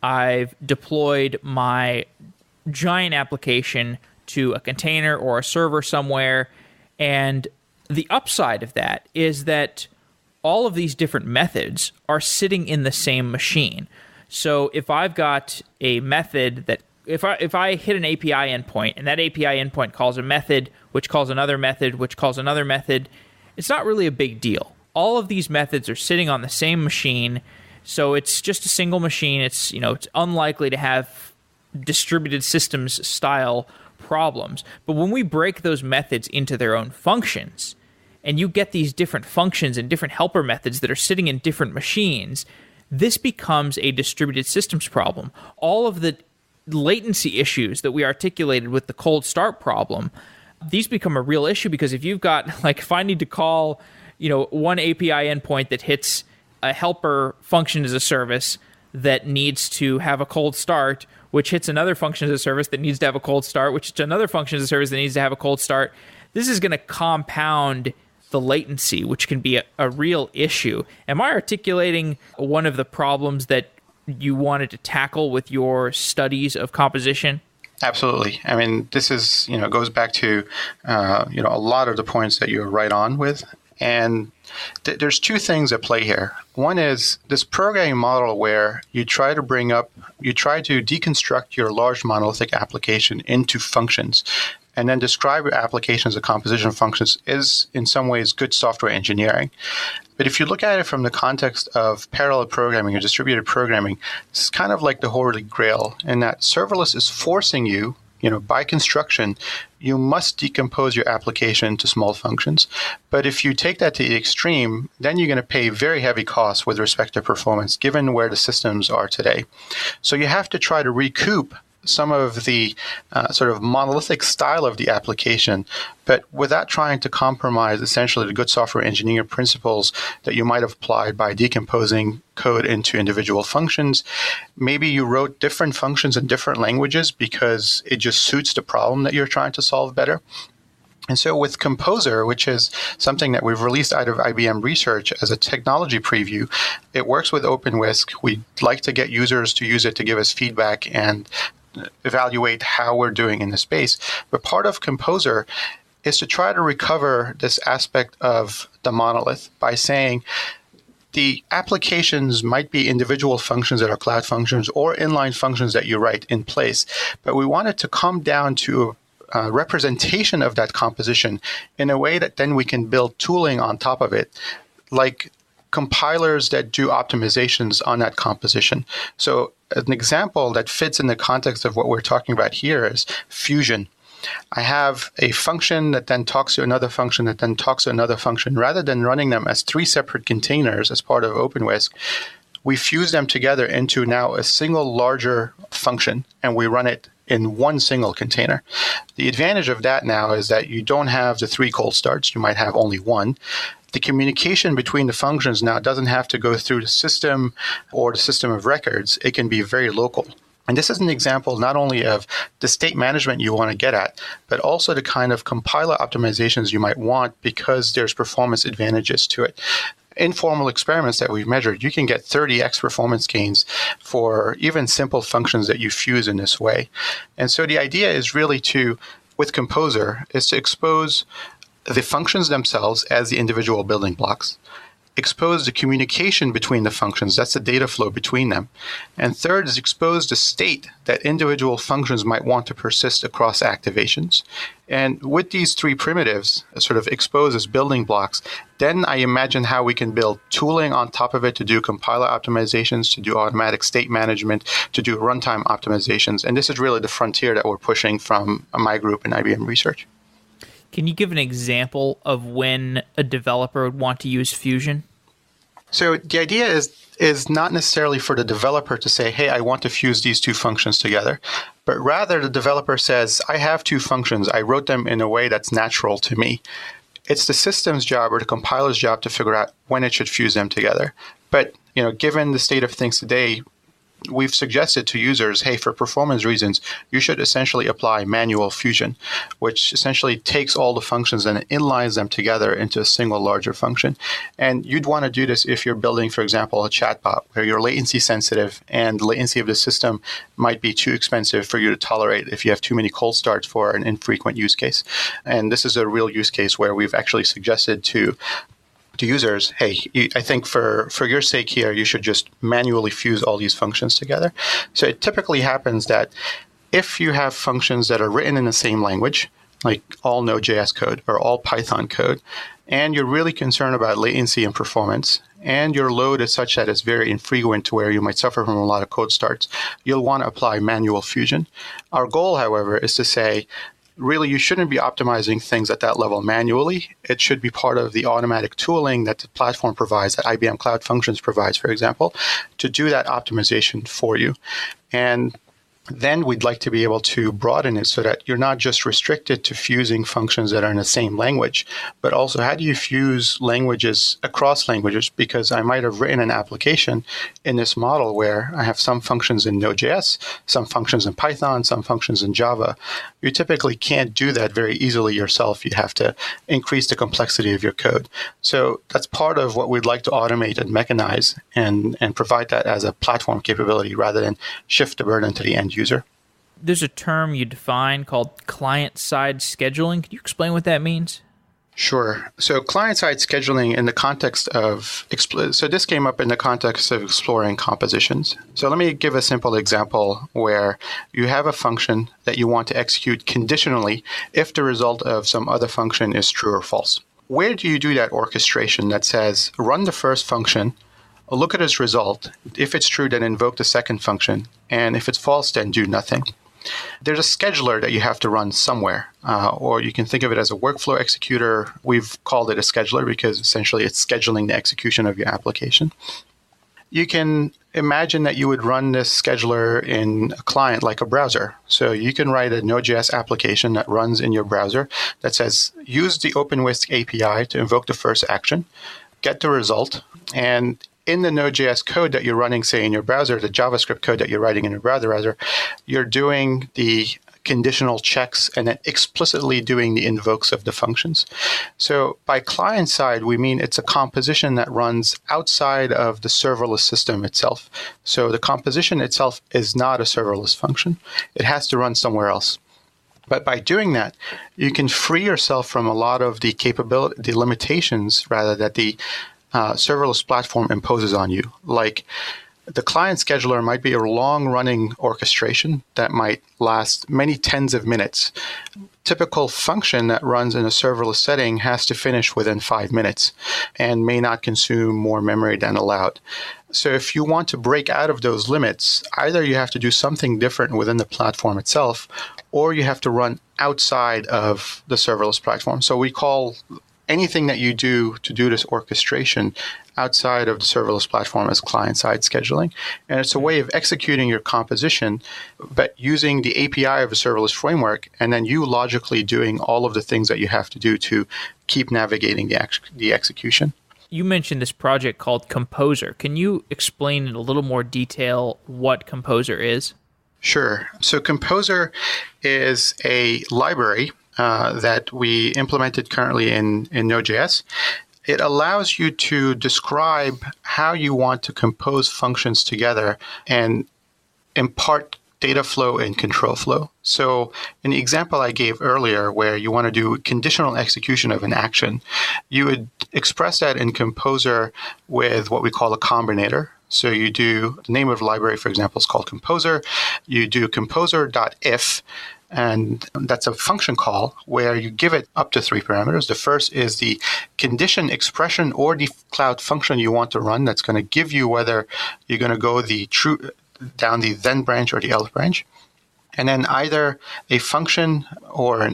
I've deployed my giant application to a container or a server somewhere, and the upside of that is that all of these different methods are sitting in the same machine. So if I've got a method that if I hit an API endpoint and that API endpoint calls a method, which calls another method, which calls another method, it's not really a big deal. All of these methods are sitting on the same machine, so it's just a single machine. It's unlikely to have distributed systems style problems. But when we break those methods into their own functions, and you get these different functions and different helper methods that are sitting in different machines, this becomes a distributed systems problem. All of the latency issues that we articulated with the cold start problem, these become a real issue, because if you've got, like, if I need to call, one API endpoint that hits a helper function as a service that needs to have a cold start, which hits another function as a service that needs to have a cold start, which hits another function as a service that needs to have a cold start, this is going to compound the latency, which can be a real issue. Am I articulating one of the problems that you wanted to tackle with your studies of composition? Absolutely. I mean, this is, goes back to, a lot of the points that you're right on with. And there's two things at play here. One is this programming model where you try to deconstruct your large monolithic application into functions and then describe your application as a composition of functions is in some ways good software engineering. But if you look at it from the context of parallel programming or distributed programming, it's kind of like the Holy Grail in that serverless is forcing you, by construction, you must decompose your application into small functions. But if you take that to the extreme, then you're going to pay very heavy costs with respect to performance, given where the systems are today. So you have to try to recoup some of the sort of monolithic style of the application, but without trying to compromise essentially the good software engineering principles that you might have applied by decomposing code into individual functions. Maybe you wrote different functions in different languages because it just suits the problem that you're trying to solve better. And so with Composer, which is something that we've released out of IBM Research as a technology preview, it works with OpenWhisk. We'd like to get users to use it to give us feedback and evaluate how we're doing in the space. But part of Composer is to try to recover this aspect of the monolith by saying the applications might be individual functions that are cloud functions or inline functions that you write in place. But we want it to come down to a representation of that composition in a way that then we can build tooling on top of it, like compilers that do optimizations on that composition. So an example that fits in the context of what we're talking about here is Fusion. I have a function that then talks to another function that then talks to another function. Rather than running them as three separate containers as part of OpenWhisk, we fuse them together into now a single larger function, and we run it in one single container. The advantage of that now is that you don't have the three cold starts. You might have only one. The communication between the functions now doesn't have to go through the system or the system of records. It can be very local. And this is an example not only of the state management you want to get at, but also the kind of compiler optimizations you might want because there's performance advantages to it. Informal experiments that we've measured, you can get 30x performance gains for even simple functions that you fuse in this way. And so the idea is really with Composer, is to expose the functions themselves as the individual building blocks, expose the communication between the functions, that's the data flow between them. And third is expose the state that individual functions might want to persist across activations. And with these three primitives sort of exposed as building blocks, then I imagine how we can build tooling on top of it to do compiler optimizations, to do automatic state management, to do runtime optimizations. And this is really the frontier that we're pushing from my group in IBM Research. Can you give an example of when a developer would want to use Fusion? So the idea is not necessarily for the developer to say, hey, I want to fuse these two functions together, but rather the developer says, I have two functions. I wrote them in a way that's natural to me. It's the system's job or the compiler's job to figure out when it should fuse them together. But given the state of things today, we've suggested to users, hey, for performance reasons, you should essentially apply manual fusion, which essentially takes all the functions and inlines them together into a single larger function. And you'd want to do this if you're building, for example, a chatbot where you're latency sensitive and the latency of the system might be too expensive for you to tolerate if you have too many cold starts for an infrequent use case. And this is a real use case where we've actually suggested to users, hey, I think for your sake here, you should just manually fuse all these functions together. So it typically happens that if you have functions that are written in the same language, like all Node.js code or all Python code, and you're really concerned about latency and performance, and your load is such that it's very infrequent to where you might suffer from a lot of code starts, you'll want to apply manual fusion. Our goal, however, is to say, really you shouldn't be optimizing things at that level manually. It should be part of the automatic tooling that the platform provides, that IBM Cloud Functions provides, for example, to do that optimization for you. And then we'd like to be able to broaden it so that you're not just restricted to fusing functions that are in the same language, but also how do you fuse languages across languages? Because I might have written an application in this model where I have some functions in Node.js, some functions in Python, some functions in Java. You typically can't do that very easily yourself. You have to increase the complexity of your code. So that's part of what we'd like to automate and mechanize and provide that as a platform capability rather than shift the burden to the end user. There's a term you define called client-side scheduling. Can you explain what that means? Sure. So client-side scheduling in the context of, so this came up in the context of exploring compositions. So let me give a simple example where you have a function that you want to execute conditionally if the result of some other function is true or false. Where do you do that orchestration that says, run the first function, look at its result. If it's true, then invoke the second function. And if it's false, then do nothing. There's a scheduler that you have to run somewhere, or you can think of it as a workflow executor. We've called it a scheduler because essentially it's scheduling the execution of your application. You can imagine that you would run this scheduler in a client like a browser. So you can write a Node.js application that runs in your browser that says, use the OpenWhisk API to invoke the first action, get the result, and in the Node.js code that you're running, say, in your browser, the JavaScript code that you're writing in your browser, you're doing the conditional checks and then explicitly doing the invokes of the functions. So by client side, we mean it's a composition that runs outside of the serverless system itself. So the composition itself is not a serverless function. It has to run somewhere else. But by doing that, you can free yourself from a lot of the limitations, rather, that the serverless platform imposes on you. Like the client scheduler might be a long-running orchestration that might last many tens of minutes. Typical function that runs in a serverless setting has to finish within 5 minutes and may not consume more memory than allowed. So if you want to break out of those limits, either you have to do something different within the platform itself, or you have to run outside of the serverless platform. So we call anything that you do to do this orchestration outside of the serverless platform as client-side scheduling. And it's a way of executing your composition, but using the API of a serverless framework, and then you logically doing all of the things that you have to do to keep navigating the execution. You mentioned this project called Composer. Can you explain in a little more detail what Composer is? Sure. So Composer is a library that we implemented currently in Node.js. It allows you to describe how you want to compose functions together and impart data flow and control flow. So in the example I gave earlier, where you want to do conditional execution of an action, you would express that in Composer with what we call a combinator. So you do, the name of the library, for example, is called Composer. You do composer.if, and that's a function call where you give it up to 3 parameters. The first is the condition expression or the cloud function you want to run. That's going to give you whether you're going to go down the then branch or the else branch. And then either a function or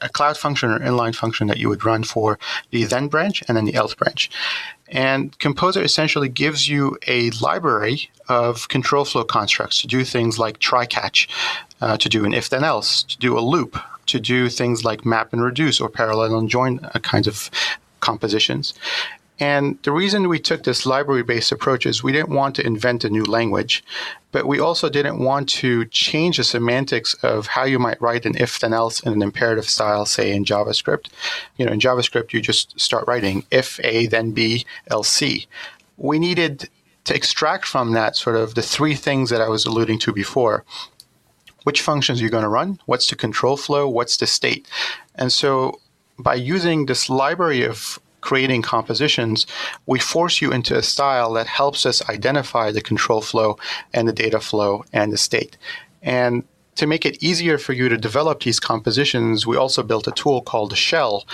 a cloud function or inline function that you would run for the then branch and then the else branch. And Composer essentially gives you a library of control flow constructs to do things like try-catch, to do an if-then-else, to do a loop, to do things like map and reduce or parallel and join kinds of compositions. And the reason we took this library-based approach is we didn't want to invent a new language, but we also didn't want to change the semantics of how you might write an if-then-else in an imperative style, say in JavaScript. In JavaScript, you just start writing if A, then B, else C. We needed to extract from that sort of the 3 things that I was alluding to before. Which functions you're going to run, what's the control flow, what's the state. And so by using this library of creating compositions, we force you into a style that helps us identify the control flow and the data flow and the state. And to make it easier for you to develop these compositions, we also built a tool called the shell,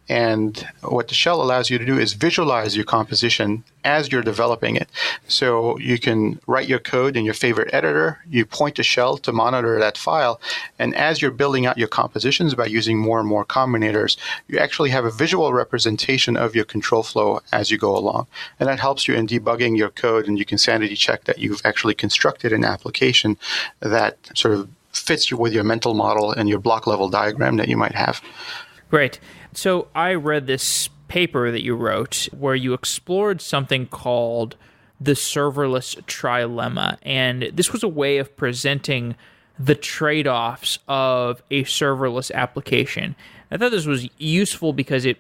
And what the shell allows you to do is visualize your composition as you're developing it. So you can write your code in your favorite editor, you point the shell to monitor that file, and as you're building out your compositions by using more and more combinators, you actually have a visual representation of your control flow as you go along. And that helps you in debugging your code, and you can sanity check that you've actually constructed an application that sort of fits you with your mental model and your block level diagram that you might have. Great. So I read this paper that you wrote where you explored something called the Serverless Trilemma. And this was a way of presenting the trade-offs of a serverless application. I thought this was useful because it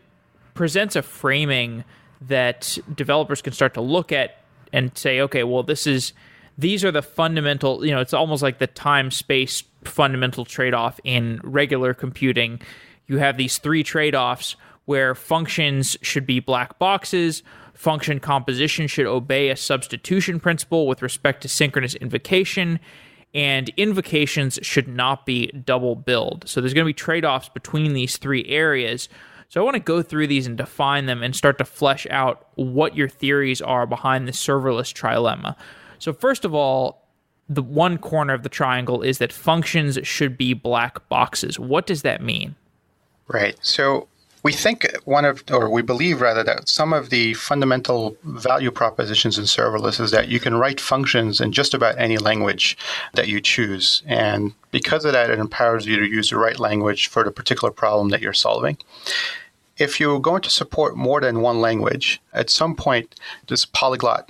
presents a framing that developers can start to look at and say, okay, well, these are the fundamental, it's almost like the time-space fundamental trade-off in regular computing. You have these three trade-offs where functions should be black boxes, function composition should obey a substitution principle with respect to synchronous invocation, and invocations should not be double billed. So there's going to be trade-offs between these three areas. So I want to go through these and define them and start to flesh out what your theories are behind the serverless trilemma. So first of all, the one corner of the triangle is that functions should be black boxes. What does that mean? Right. So we believe that some of the fundamental value propositions in serverless is that you can write functions in just about any language that you choose. And because of that, it empowers you to use the right language for the particular problem that you're solving. If you're going to support more than one language, at some point, this polyglot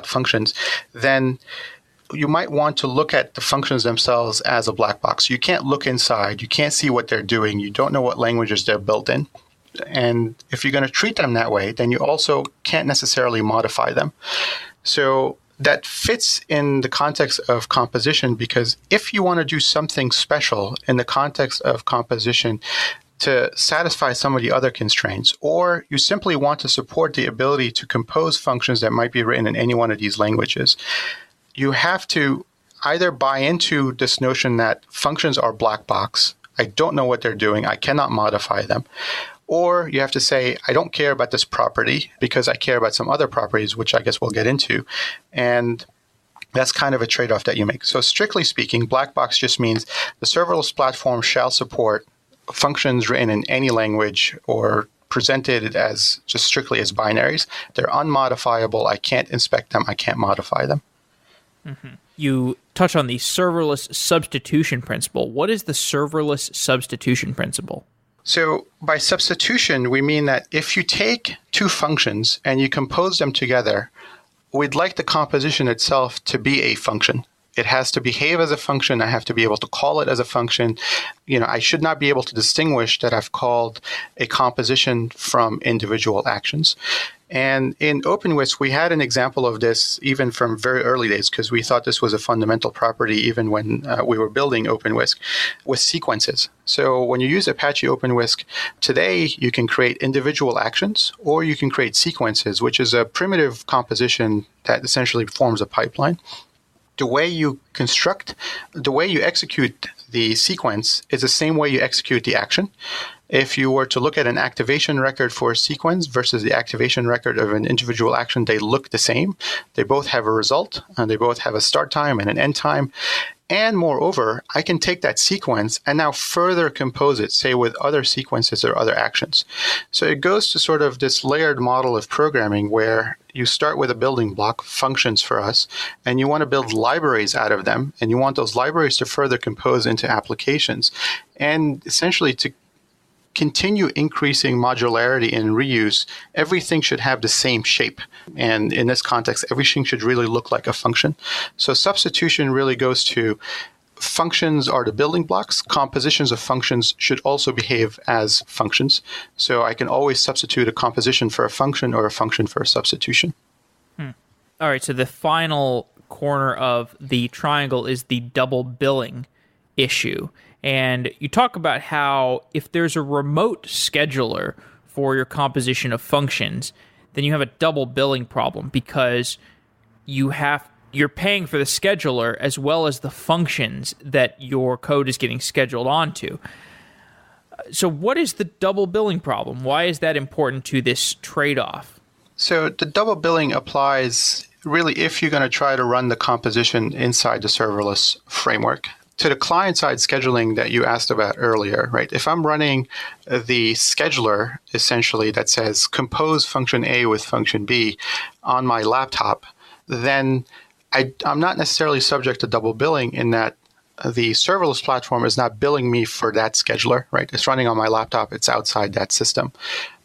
functions, then you might want to look at the functions themselves as a black box. You can't look inside. You can't see what they're doing. You don't know what languages they're built in. And if you're going to treat them that way, then you also can't necessarily modify them. So that fits in the context of composition, because if you want to do something special in the context of composition to satisfy some of the other constraints, or you simply want to support the ability to compose functions that might be written in any one of these languages, you have to either buy into this notion that functions are black box. I don't know what they're doing. I cannot modify them. Or you have to say, I don't care about this property because I care about some other properties, which I guess we'll get into. And that's kind of a trade-off that you make. So strictly speaking, black box just means the serverless platform shall support functions written in any language or presented as just strictly as binaries. They're unmodifiable. I can't inspect them. I can't modify them. Mm-hmm. You touch on the serverless substitution principle. What is the serverless substitution principle? So by substitution, we mean that if you take two functions and you compose them together, we'd like the composition itself to be a function. It has to behave as a function. I have to be able to call it as a function. I should not be able to distinguish that I've called a composition from individual actions. And in OpenWhisk, we had an example of this even from very early days, because we thought this was a fundamental property even when we were building OpenWhisk with sequences. So when you use Apache OpenWhisk, today you can create individual actions or you can create sequences, which is a primitive composition that essentially forms a pipeline. The way you execute the sequence is the same way you execute the action. If you were to look at an activation record for a sequence versus the activation record of an individual action, they look the same. They both have a result, and they both have a start time and an end time. And moreover, I can take that sequence and now further compose it, say, with other sequences or other actions. So it goes to sort of this layered model of programming where you start with a building block, functions for us, and you want to build libraries out of them, and you want those libraries to further compose into applications, and essentially to continue increasing modularity and reuse. Everything should have the same shape. And in this context, everything should really look like a function. So substitution really goes to functions are the building blocks. Compositions of functions should also behave as functions. So I can always substitute a composition for a function or a function for a substitution. All right. So the final corner of the triangle is the double billing issue. And you talk about how if there's a remote scheduler for your composition of functions, then you have a double billing problem because you're paying for the scheduler as well as the functions that your code is getting scheduled onto. So what is the double billing problem? Why is that important to this trade-off? So the double billing applies really if you're going to try to run the composition inside the serverless framework. To the client-side scheduling that you asked about earlier, right? If I'm running the scheduler, essentially, that says compose function A with function B on my laptop, then I'm not necessarily subject to double billing in that the serverless platform is not billing me for that scheduler, right? It's running on my laptop. It's outside that system.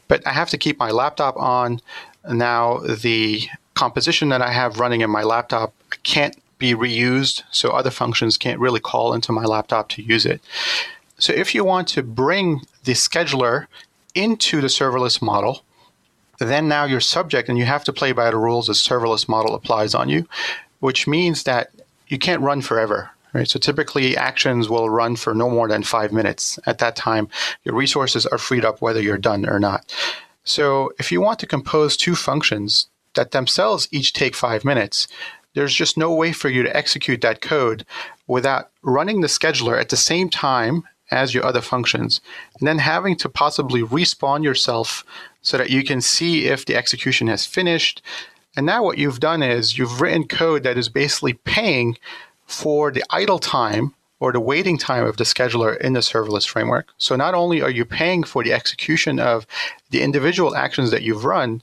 But I have to keep my laptop on. Now, the composition that I have running in my laptop can't be reused, so other functions can't really call into my laptop to use it. So if you want to bring the scheduler into the serverless model, then now you're subject and you have to play by the rules the serverless model applies on you, which means that you can't run forever. Right? So typically actions will run for no more than 5 minutes. At that time, your resources are freed up whether you're done or not. So if you want to compose two functions that themselves each take 5 minutes, there's just no way for you to execute that code without running the scheduler at the same time as your other functions, and then having to possibly respawn yourself so that you can see if the execution has finished. And now what you've done is you've written code that is basically paying for the idle time or the waiting time of the scheduler in the serverless framework. So not only are you paying for the execution of the individual actions that you've run,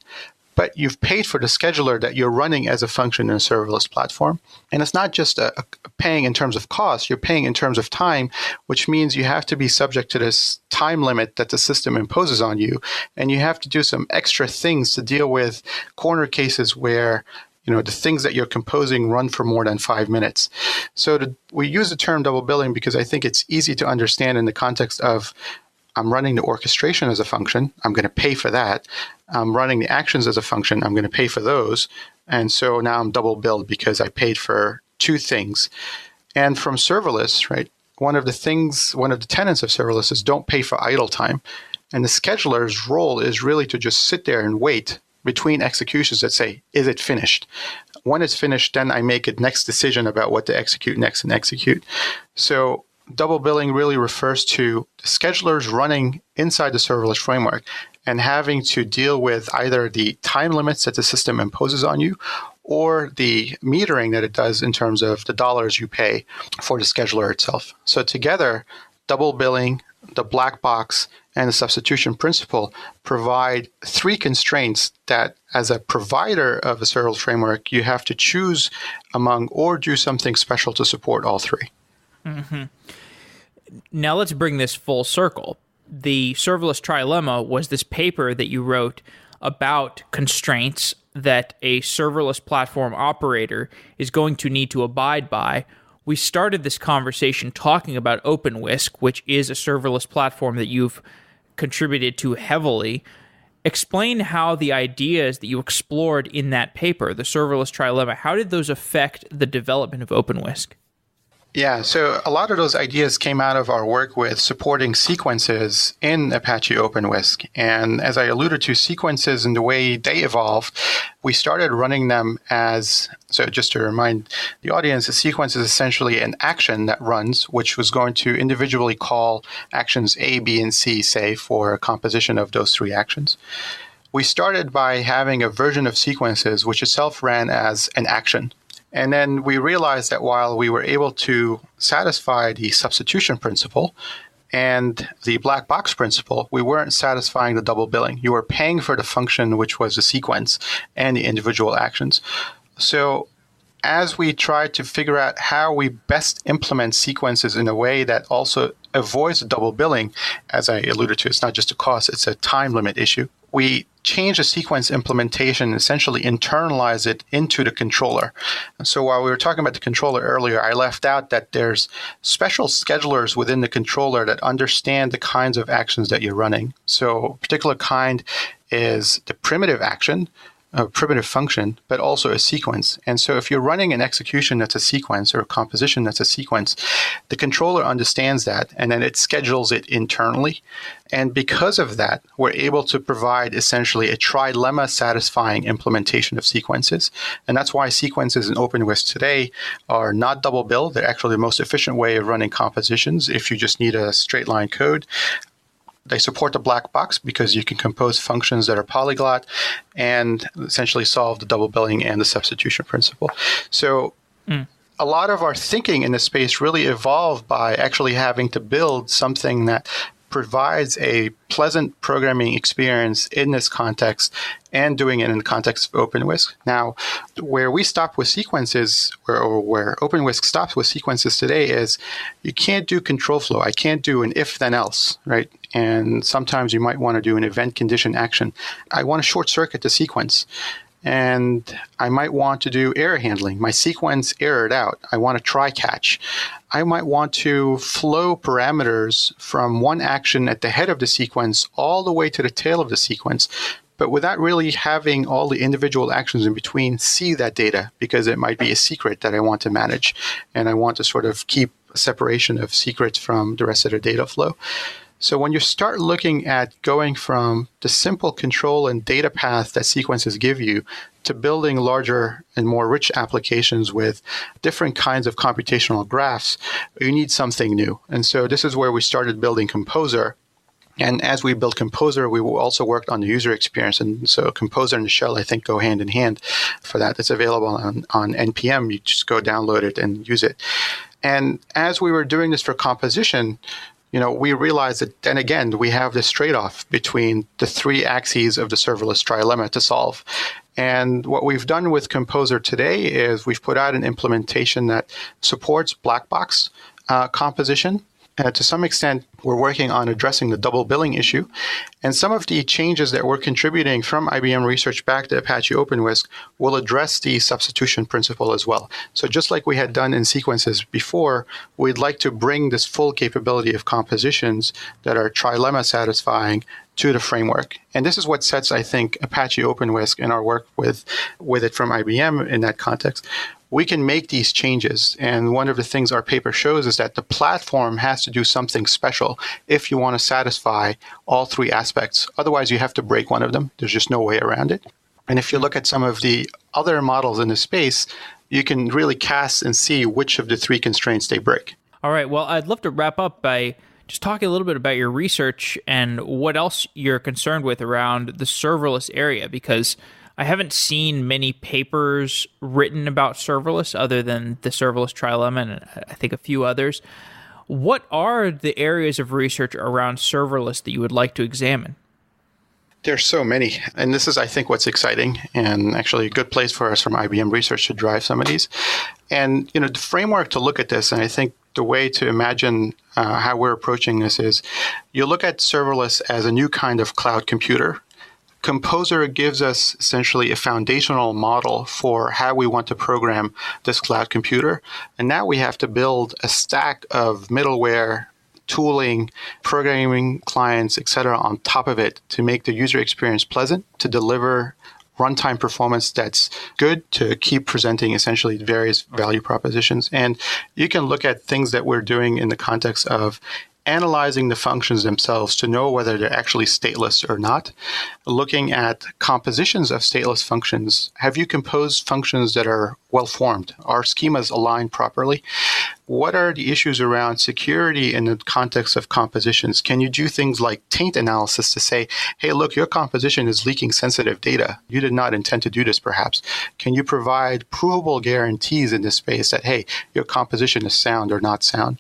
but you've paid for the scheduler that you're running as a function in a serverless platform. And it's not just a paying in terms of cost, you're paying in terms of time, which means you have to be subject to this time limit that the system imposes on you. And you have to do some extra things to deal with corner cases where the things that you're composing run for more than 5 minutes. So we use the term double billing because I think it's easy to understand in the context of I'm running the orchestration as a function. I'm going to pay for that. I'm running the actions as a function. I'm going to pay for those. And so now I'm double billed because I paid for two things. And from serverless, right, one of the tenets of serverless is don't pay for idle time. And the scheduler's role is really to just sit there and wait between executions that say, is it finished? When it's finished, then I make a next decision about what to execute next and execute. So double billing really refers to the schedulers running inside the serverless framework and having to deal with either the time limits that the system imposes on you or the metering that it does in terms of the dollars you pay for the scheduler itself. So together, double billing, the black box, and the substitution principle provide three constraints that, as a provider of a serverless framework, you have to choose among or do something special to support all three. Mm-hmm. Now let's bring this full circle. The Serverless Trilemma was this paper that you wrote about constraints that a serverless platform operator is going to need to abide by. We started this conversation talking about OpenWhisk, which is a serverless platform that you've contributed to heavily. Explain how the ideas that you explored in that paper, the Serverless Trilemma, how did those affect the development of OpenWhisk? Yeah, so a lot of those ideas came out of our work with supporting sequences in Apache OpenWhisk. And as I alluded to, sequences and the way they evolved, we started running them so just to remind the audience, a sequence is essentially an action that runs, which was going to individually call actions A, B, and C, say, for a composition of those three actions. We started by having a version of sequences which itself ran as an action. And then we realized that while we were able to satisfy the substitution principle and the black box principle, we weren't satisfying the double billing. You were paying for the function, which was the sequence, and the individual actions. So as we tried to figure out how we best implement sequences in a way that also avoids double billing, as I alluded to, it's not just a cost, it's a time limit issue. We change the sequence implementation, essentially internalize it into the controller. And so while we were talking about the controller earlier, I left out that there's special schedulers within the controller that understand the kinds of actions that you're running. So a particular kind is the primitive action, a primitive function, but also a sequence. And so if you're running an execution that's a sequence or a composition that's a sequence, the controller understands that, and then it schedules it internally. And because of that, we're able to provide essentially a trilemma satisfying implementation of sequences. And that's why sequences in OpenWhisk today are not double billed. They're actually the most efficient way of running compositions if you just need a straight line code. They support the black box because you can compose functions that are polyglot and essentially solve the double billing and the substitution principle. So a lot of our thinking in this space really evolved by actually having to build something that provides a pleasant programming experience in this context and doing it in the context of OpenWhisk. Now, where we stop with sequences, where OpenWhisk stops with sequences today is you can't do control flow. I can't do an if then else, right? And sometimes you might want to do an event condition action. I want to short circuit the sequence. And I might want to do error handling. My sequence errored out. I want to try catch. I might want to flow parameters from one action at the head of the sequence all the way to the tail of the sequence, but without really having all the individual actions in between see that data, because it might be a secret that I want to manage. And I want to sort of keep a separation of secrets from the rest of the data flow. So when you start looking at going from the simple control and data path that sequences give you to building larger and more rich applications with different kinds of computational graphs, you need something new. And so this is where we started building Composer. And as we built Composer, we also worked on the user experience. And so Composer and the shell, I think, go hand in hand for that. It's available on NPM. You just go download it and use it. And as we were doing this for composition, we realized that then again, we have this trade-off between the three axes of the serverless trilemma to solve. And what we've done with Composer today is we've put out an implementation that supports black box composition. To some extent, we're working on addressing the double billing issue. And some of the changes that we're contributing from IBM Research back to Apache OpenWhisk will address the substitution principle as well. So just like we had done in sequences before, we'd like to bring this full capability of compositions that are trilemma satisfying to the framework. And this is what sets, I think, Apache OpenWhisk in our work with it from IBM in that context. We can make these changes. And one of the things our paper shows is that the platform has to do something special if you want to satisfy all three aspects. Otherwise, you have to break one of them. There's just no way around it. And if you look at some of the other models in the space, you can really cast and see which of the three constraints they break. All right. Well, I'd love to wrap up by just talking a little bit about your research and what else you're concerned with around the serverless area, because I haven't seen many papers written about serverless other than the Serverless Trilemma and I think a few others. What are the areas of research around serverless that you would like to examine? There's so many. And this is, I think, what's exciting and actually a good place for us from IBM Research to drive some of these. And, the framework to look at this, and I think the way to imagine how we're approaching this is you look at serverless as a new kind of cloud computer. Composer gives us essentially a foundational model for how we want to program this cloud computer. And now we have to build a stack of middleware, tooling, programming clients, et cetera, on top of it to make the user experience pleasant, to deliver runtime performance that's good, to keep presenting essentially various value propositions. And you can look at things that we're doing in the context of analyzing the functions themselves to know whether they're actually stateless or not, looking at compositions of stateless functions. Have you composed functions that are well-formed? Are schemas aligned properly? What are the issues around security in the context of compositions? Can you do things like taint analysis to say, hey, look, your composition is leaking sensitive data. You did not intend to do this, perhaps. Can you provide provable guarantees in this space that, hey, your composition is sound or not sound?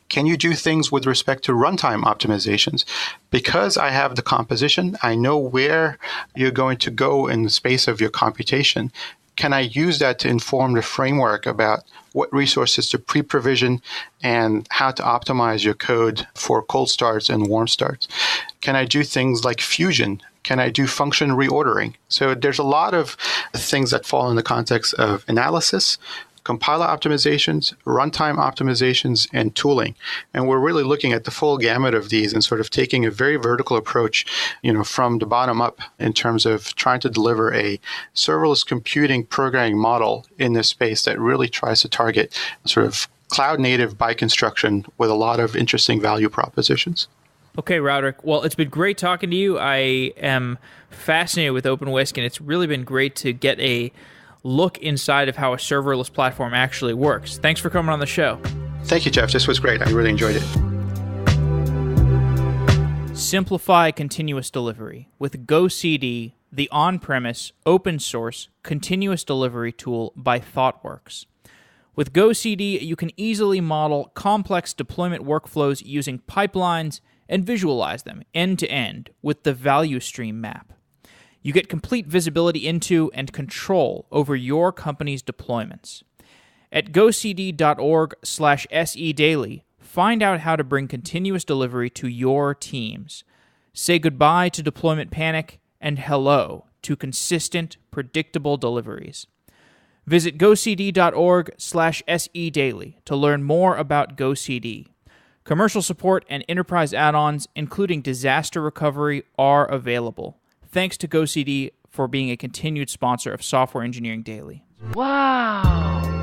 Can you do things with respect to runtime optimizations? Because I have the composition, I know where you're going to go in the space of your computation. Can I use that to inform the framework about what resources to pre-provision and how to optimize your code for cold starts and warm starts? Can I do things like fusion? Can I do function reordering? So there's a lot of things that fall in the context of analysis, compiler optimizations, runtime optimizations, and tooling. And we're really looking at the full gamut of these and sort of taking a very vertical approach, from the bottom up in terms of trying to deliver a serverless computing programming model in this space that really tries to target sort of cloud native by construction with a lot of interesting value propositions. Okay, Rodric. Well, it's been great talking to you. I am fascinated with OpenWhisk, and it's really been great to get a look inside of how a serverless platform actually works. Thanks for coming on the show. Thank you, Jeff. This was great. I really enjoyed it. Simplify continuous delivery with GoCD, the on-premise, open-source, continuous delivery tool by ThoughtWorks. With GoCD, you can easily model complex deployment workflows using pipelines and visualize them end-to-end with the value stream map. You get complete visibility into and control over your company's deployments. At gocd.org/sedaily, find out how to bring continuous delivery to your teams. Say goodbye to deployment panic and hello to consistent, predictable deliveries. Visit gocd.org/sedaily to learn more about GoCD. Commercial support and enterprise add-ons, including disaster recovery, are available. Thanks to GoCD for being a continued sponsor of Software Engineering Daily. Wow!